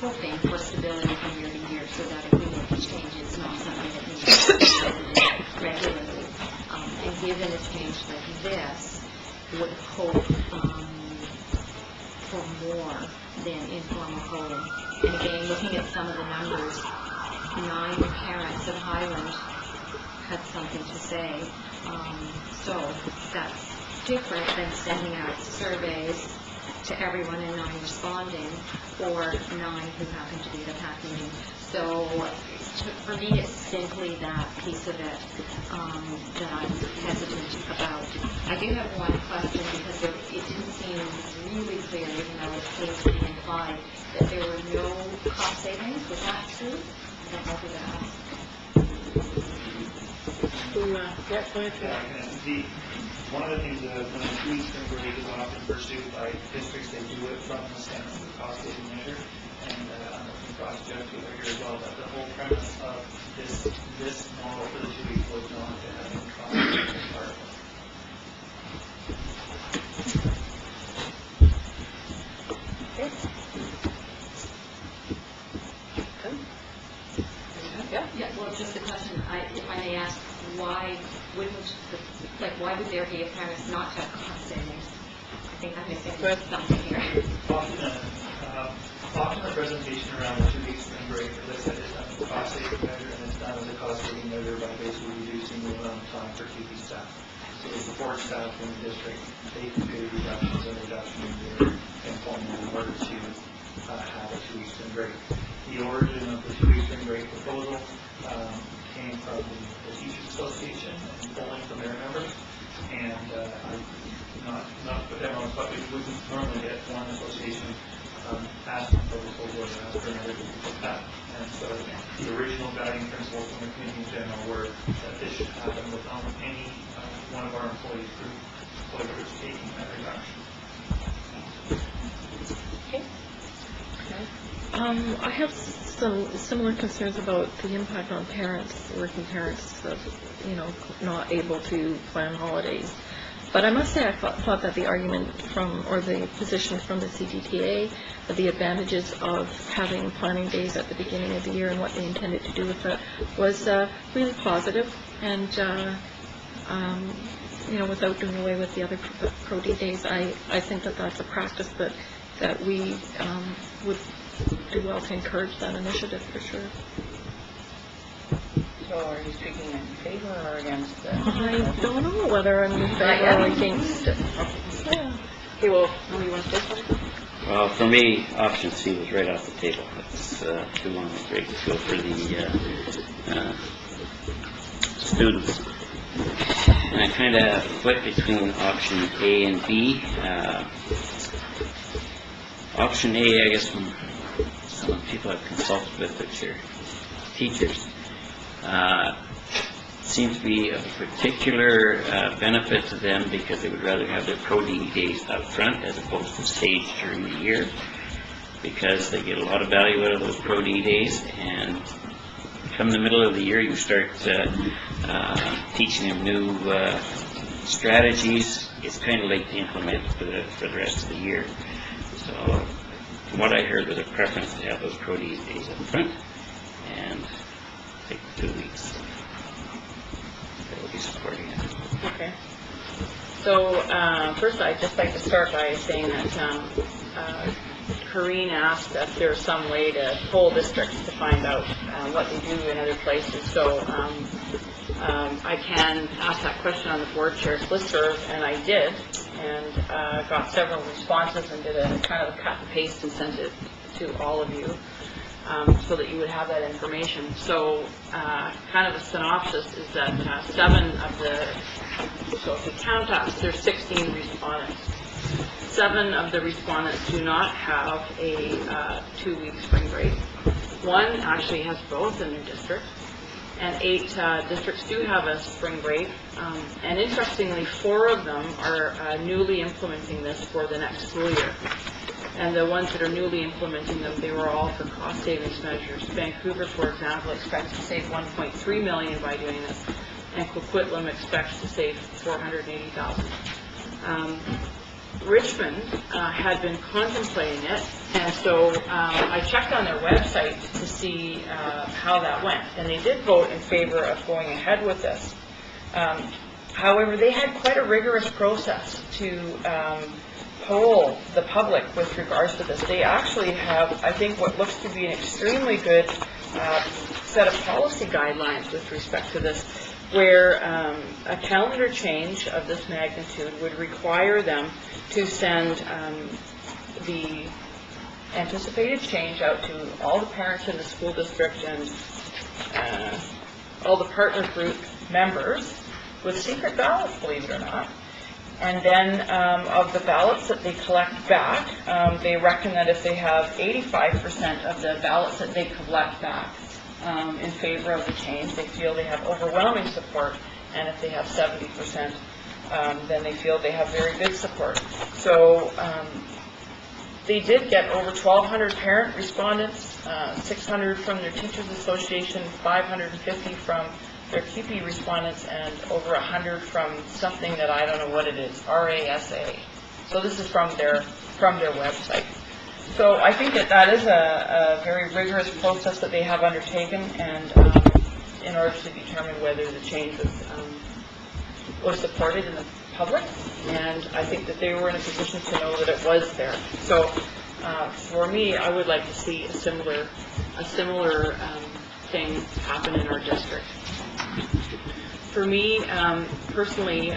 hoping for stability from year to year, so that if we make a change, it's not something that needs to be revisited regularly. And given a change like this, would hope for more than informal polling. And again, looking at some of the numbers, 9 parents at Highland had something to say. So that's different than sending out surveys to everyone and 9 responding, or 9 who happen to be at a PAC meeting. So for me, it's simply that piece of it that I'm hesitant about. I do have one question, because it didn't seem really clear, even though it seems to be implied, that there were no cost savings. Was that true? I don't know who to ask. One of the things that when the 2 weeks spring break is often pursued by districts, they do it from the stance of the cost saving measure. And I'm looking across Jeff Taylor here as well, that the whole premise of this model for the 2 weeks was not to have any cost saving as part of it. Yeah, well, just a question, if I may ask, why would there be a premise not to have cost savings? I think I'm missing something here. Often the presentation around the 2 weeks spring break, as I said, is done as a cost saving measure, and it's done as a cost saving measure by basically reducing the amount of time for TV staff. So the support staff in the district, they can do reductions in their employment in order to have a 2 week spring break. The origin of the 2 week spring break proposal came from the Teachers Association and polling from their members. And not to put them on the spot, we wouldn't normally get one association asking for a proposal and ask for another to put that. And so the original guiding principles from the committee in general were that this should happen without any one of our employee groups taking that reduction. I have some similar concerns about the impact on parents, working parents, of, not able to plan holidays. But I must say, I thought that the argument or the position from the CGTA, of the advantages of having planning days at the beginning of the year and what they intended to do with that, was really positive. And, without doing away with the other Pro-D days, I think that that's a practice that we would do well to encourage that initiative, for sure. So are you speaking in favor or against it? I don't know whether I'm in favor or against it. Yeah. Okay, well, you want to say something? Well, for me, option C was right off the table. It's too long a break to go for the students. And I kind of split between option A and B. Option A, I guess, from some of the people I've consulted with, which are teachers, seems to be of particular benefit to them because they would rather have their Pro-D days up front as opposed to staged during the year, because they get a lot of value out of those Pro-D days. And come the middle of the year, you start teaching them new strategies. It's kind of late to implement for the rest of the year. So from what I heard, there's a preference to have those Pro-D days up front and take 2 weeks. They will be supporting it. Okay. So, first I'd just like to start by saying that Corrine asked if there's some way to poll districts to find out what they do in other places. So I can ask that question on the board chair's listserv, and I did, and got several responses and did a kind of a cut and paste and sent it to all of you so that you would have that information. So kind of a synopsis is that 7 of the, so if you count us, there's 16 respondents. 7 of the respondents do not have a 2-week spring break. 1 actually has both in their district, and 8 districts do have a spring break. And interestingly, 4 of them are newly implementing this for the next school year. And the ones that are newly implementing them, they were all for cost savings measures. Vancouver, for example, expects to save $1.3 million by doing this, and Coquitlam expects to save $480,000. Richmond had been contemplating it, and so I checked on their website to see how that went, and they did vote in favor of going ahead with this. However, they had quite a rigorous process to poll the public with regards to this. They actually have, I think, what looks to be an extremely good set of policy guidelines with respect to this, where a calendar change of this magnitude would require them to send the anticipated change out to all the parents in the school district and all the partner group members with secret ballots, believe it or not. And then of the ballots that they collect back, they reckon that if they have 85% of the ballots that they collect back in favor of the change, they feel they have overwhelming support, and if they have 70%, then they feel they have very good support. So they did get over 1,200 parent respondents, 600 from their Teachers Association, 550 from their QP respondents, and over 100 from something that I don't know what it is, RASA. So this is from their website. So I think that is a very rigorous process that they have undertaken, and in order to determine whether the change was supported in the public, and I think that they were in a position to know that it was there. So for me, I would like to see a similar thing happen in our district. For me, personally,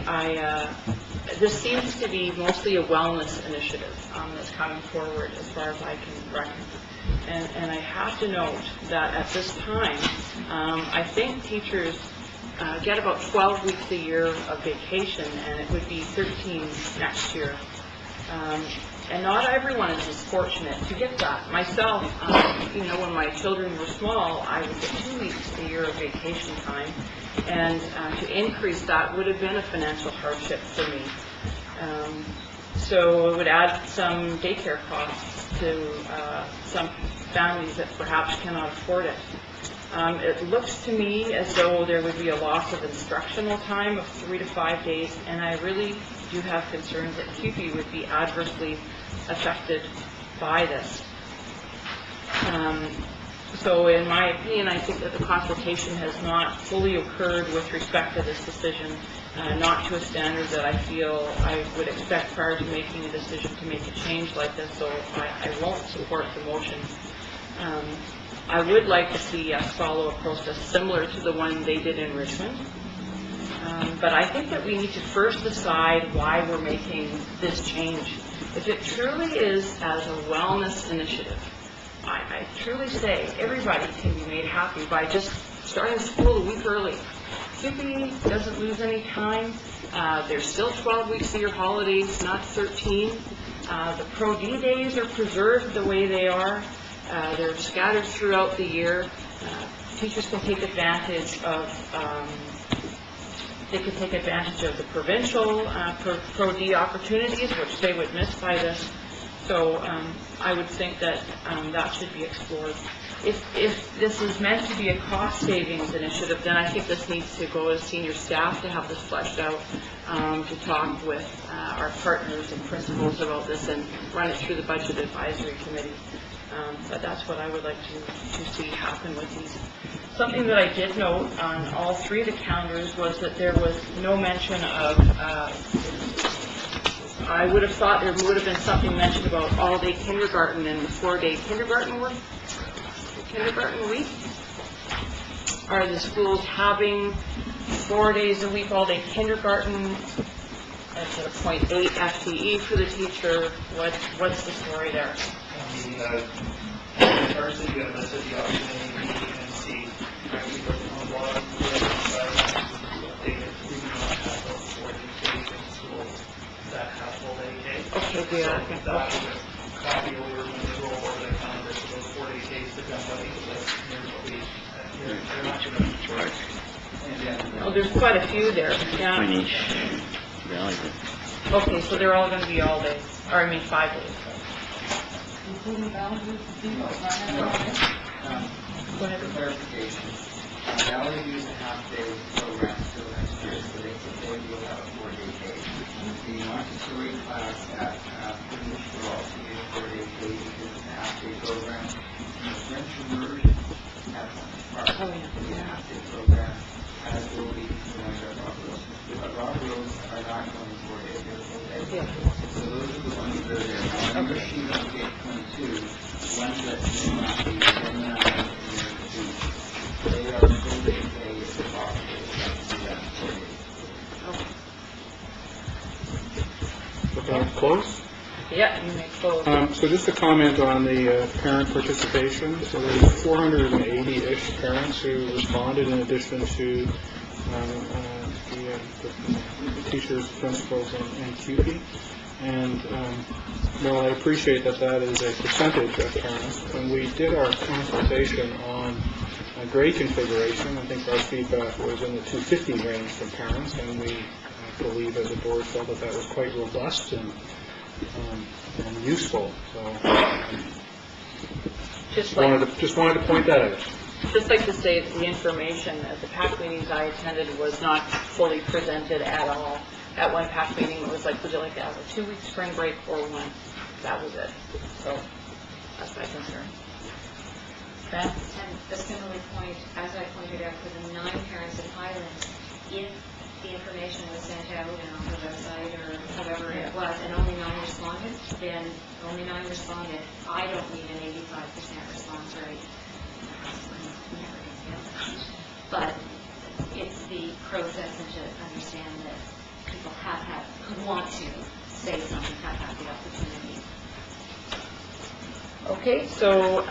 this seems to be mostly a wellness initiative that's coming forward as far as I can reckon. And I have to note that at this time, I think teachers get about 12 weeks a year of vacation, and it would be 13 next year. And not everyone is as fortunate to get that. Myself, when my children were small, I would get 2 weeks a year of vacation time, and to increase that would have been a financial hardship for me. So it would add some daycare costs to some families that perhaps cannot afford it. It looks to me as though there would be a loss of instructional time of 3 to 5 days, and I really do have concerns that QP would be adversely affected by this. So in my opinion, I think that the consultation has not fully occurred with respect to this decision, not to a standard that I feel I would expect prior to making a decision to make a change like this, so I won't support the motion. I would like to see us follow a process similar to the one they did in Richmond. But I think that we need to first decide why we're making this change. If it truly is as a wellness initiative, I truly say everybody can be made happy by just starting school a week early. QP doesn't lose any time. There's still 12 weeks of your holidays, not 13. The Pro D days are preserved the way they are. They're scattered throughout the year. Teachers can take advantage of the provincial Pro D opportunities, which they would miss by this. So I would think that that should be explored. If this is meant to be a cost savings initiative, then I think this needs to go to senior staff to have this fleshed out, to talk with our partners and principals about this and run it through the Budget Advisory Committee. But that's what I would like to see happen with these. Something that I did note on all 3 of the calendars was that there was no mention of, I would have thought there would have been something mentioned about all-day kindergarten and the 4-day kindergarten week. Are the schools having 4 days a week all-day kindergarten at a 0.8 FTE for the teacher? What's the story there? First, you have listed the option A, B, and C. Actually, on the bottom, they do not have those 4 days in schools that have full day. Okay, we are, So that will just copy over when they roll over the calendar, so those 4 days to come, but here's what we, they're not going to. oh, there's quite a few there, yeah. Finish. Valley. Okay, so they're all gonna be all day, or I mean 5 days. Including boundaries, Go ahead. Clarification. Valley View's a half-day program still next year, so they will have a 4-day day. The Montessori class at Finish will also be a 4-day day because it's a half-day program. And the French immersion at Park Oh, yeah. will be a half-day program, as will be the ones at Rock Rose. But Rock Rose are not going 4 days, they're full days. Yeah. So those are the ones that are there. Now, on your sheet on page 22, ones that may not be, then not in your sheet. They are full day pay if possible. Do that for you. Okay, close? Yeah, you may close. So just a comment on the parent participation. So there's 480-ish parents who responded in addition to the teachers, principals, and QP. And while I appreciate that that is a percentage of parents, when we did our consultation on grade configuration, I think our feedback was in the 250 range from parents, and we believe as a board felt that that was quite robust and useful. So just wanted to point that out. Just like to say that the information at the PAC meetings I attended was not fully presented at all. At one PAC meeting, it was like, would you like to have a 2-week spring break or one? That was it. So that's my concern. Ben? And a similar point, as I pointed out for the 9 parents at Highlands, if the information was sent out and on the website or however it was, and only 9 responded, then only 9 responded. I don't need an 85% response rate. Never gonna get that. But it's the process and to understand that people who want to say something, have had the opportunity. Okay, so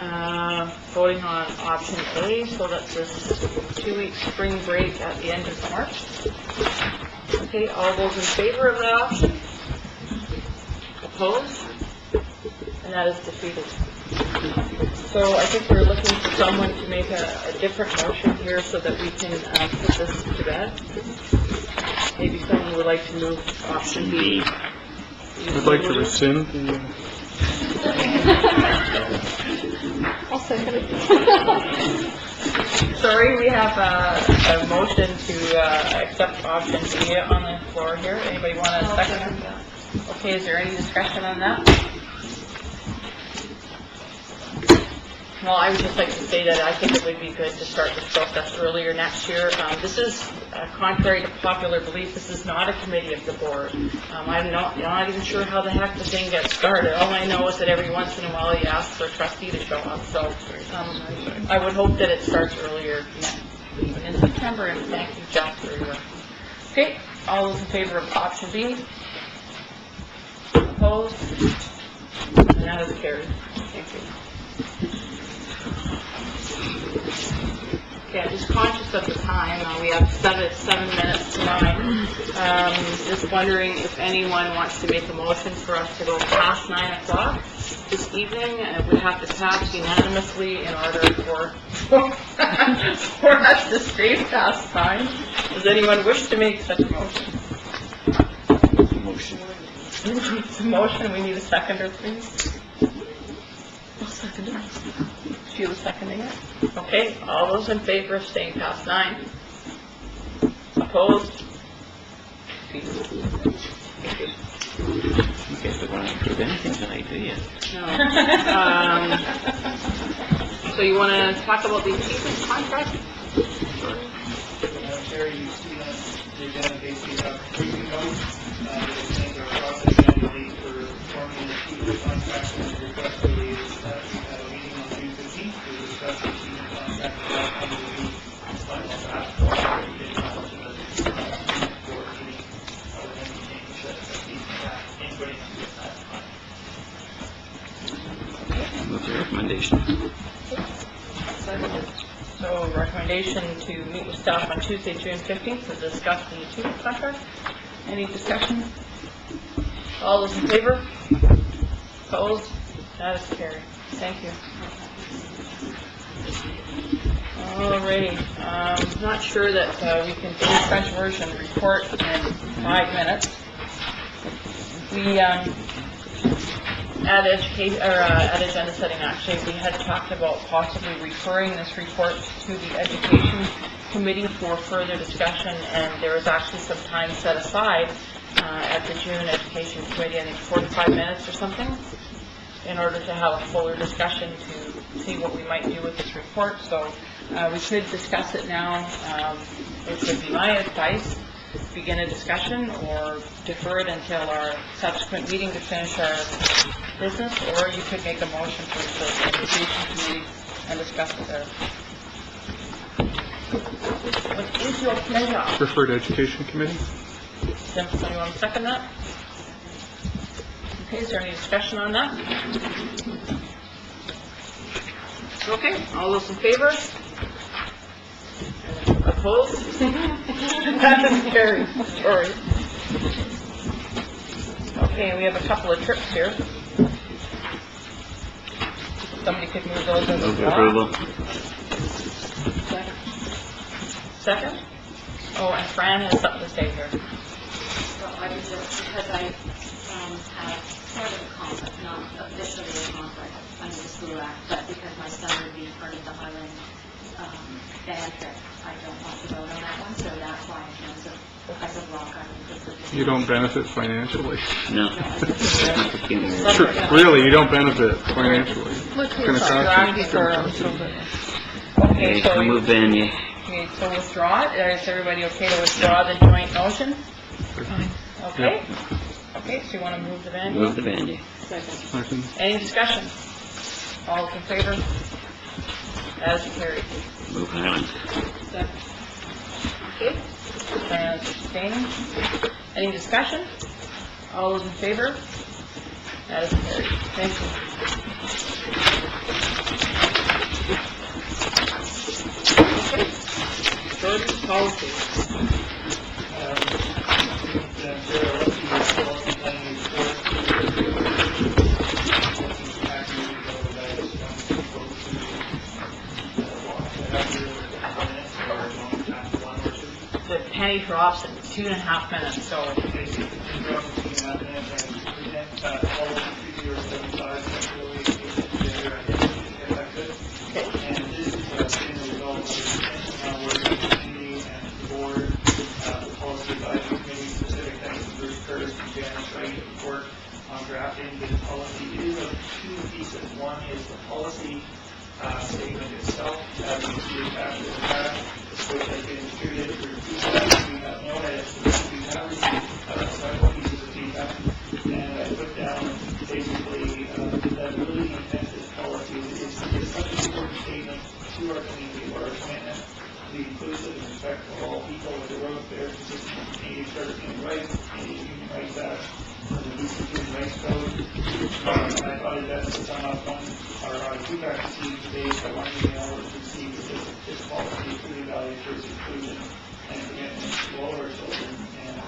voting on option A, so that's this 2-week spring break at the end of March. Okay, all those in favor of that option? Opposed? And that is defeated. So I think we're looking for someone to make a different motion here so that we can put this to bed. Maybe someone would like to move option B. I'd like to rescind the... I'll second it. Sorry, we have a motion to accept option B on the floor here. Anybody want to second that? Okay, is there any discussion on that? Well, I would just like to say that I think it would be good to start this process earlier next year. This is, contrary to popular belief, this is not a committee of the board. I'm not even sure how the heck the thing gets started. All I know is that every once in a while you ask for a trustee to show up. So I would hope that it starts earlier, even in September. And thank you, Jack, for your work. Okay, all those in favor of option B? Opposed? And that is carried. Thank you. Okay, I'm just conscious of the time. We have 7 minutes to 9. Just wondering if anyone wants to make a motion for us to go past 9 o'clock this evening. We have to pass unanimously in order for us to stay past 9. Does anyone wish to make such a motion? Motion. It's a motion. We need a seconder, please. I'll second it. Sheila seconding it. Okay, all those in favor of staying past 9? Opposed? You guys don't want to approve anything tonight, do you? No. So you want to talk about the achievement contract? Chair, you see on the agenda basically about 3 components. The things are processed annually for forming the achievement contract, and the request really is that we have a meeting on June 15th to discuss the achievement contract. And that will be final draft for the adoption of the board meeting. Or any change that anybody wants to at that time. Move the recommendation. So recommendation to meet with staff on Tuesday, June 15th to discuss the achievement contract. Any discussion? All those in favor? Opposed? That is carried. Thank you. Alrighty, not sure that we can do a French version report in 5 minutes. We, at education, or at agenda setting actually, we had talked about possibly referring this report to the education committee for further discussion, and there was actually some time set aside at the June education committee, I think 45 minutes or something, in order to have a fuller discussion to see what we might do with this report. So we could discuss it now. It would be my advice, begin a discussion or defer it until our subsequent meeting to finish our business, or you could make a motion to refer to the education committee and discuss it there. What is your pleasure? Refer to Education Committee? Somebody want to second that? Okay, is there any discussion on that? Okay, all those in favor? Opposed? That is carried. Sorry. Okay, we have a couple of trips here. Somebody could move those as Move well. approval. Second? Oh, and Fran has something to say here. So I was just, because I have sort of a conflict, not officially a conflict under the School Act, but because my son would be part of the Highland band trip, I don't want to vote on that one, so that's why in terms of, as a block, I would prefer to... You don't benefit financially. No. Sure, really, you don't benefit financially. Look It's gonna cost you. Okay, Okay, so I move Vanier. okay, so withdraw it. Is everybody okay to withdraw the joint motion? Okay. Okay, so you want to move the van? Move the Vanier. Second. Any discussion? All in favor? As carried. Move Highland. Okay. And abstaining. Any discussion? All those in favor? That is carried. Thank you. Okay. Jordan, policy. The penny drops in 2.5 minutes, so drafting this policy. It is of two pieces. One is the policy statement itself, as you see attached to the back, which has been distributed through feedback. We have no edits. We have received several pieces of feedback, and I put down basically that really the intent of this policy is such an important statement to our community, or our commitment to be inclusive and respectful of all people, with the road fair consistent with Canadian Charter of Human Rights, Canadian Human Rights Act, the Decent Human Rights Code. And I thought it best to sum up our feedback received today, so I wanted to know what we see this policy truly values towards inclusion and commitment to all our children, and I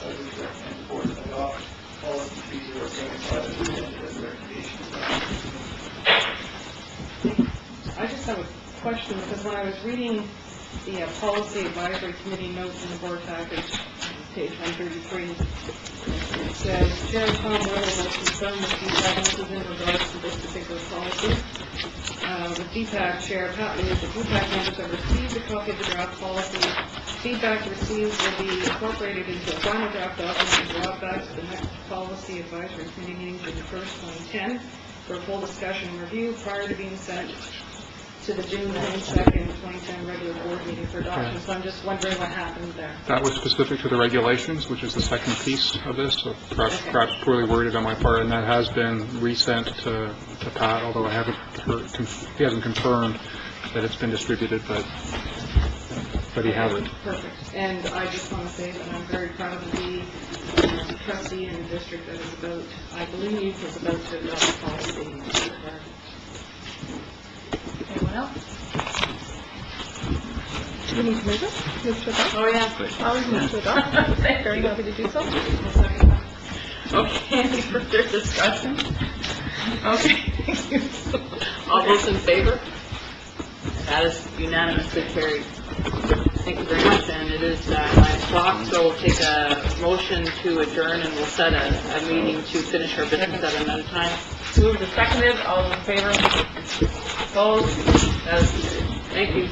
would recommend the board adopt policy 3075 as a recommendation. I just have a question, because when I was reading the Policy Advisory Committee notes in the board package, page 133, it says, Chair Tom Weller was concerned with feedback notices in regards to this particular policy. The DPAC Chair Pat Lewis, the DPAC members have received a copy of the draft policy. Feedback received will be incorporated into a final draft document and brought back to the next Policy Advisory Committee meeting June 1st, 2010, for a full discussion and review prior to being sent to the June 22nd, 2010 regular board meeting for adoption. So I'm just wondering what happened there. That was specific to the regulations, which is the second piece of this, so perhaps poorly worded on my part, and that has been resent to Pat, although I haven't heard, he hasn't confirmed that it's been distributed, but he hasn't. Perfect. And I just want to say that I'm very proud to be trustee in a district that is about, I believe, is about to adopt policy. anyone else? Do we need to move it? Move to adopt? Oh, yeah. I'll move to adopt. Very happy to do so. Okay, any further discussion? Okay. All those in favor? That is unanimously carried. Thank you very much, and it is 9 o'clock, so we'll take a motion to adjourn, and we'll set a meeting to finish our business at another time. Moved and seconded, all those in favor? Opposed? That is carried. Thank you.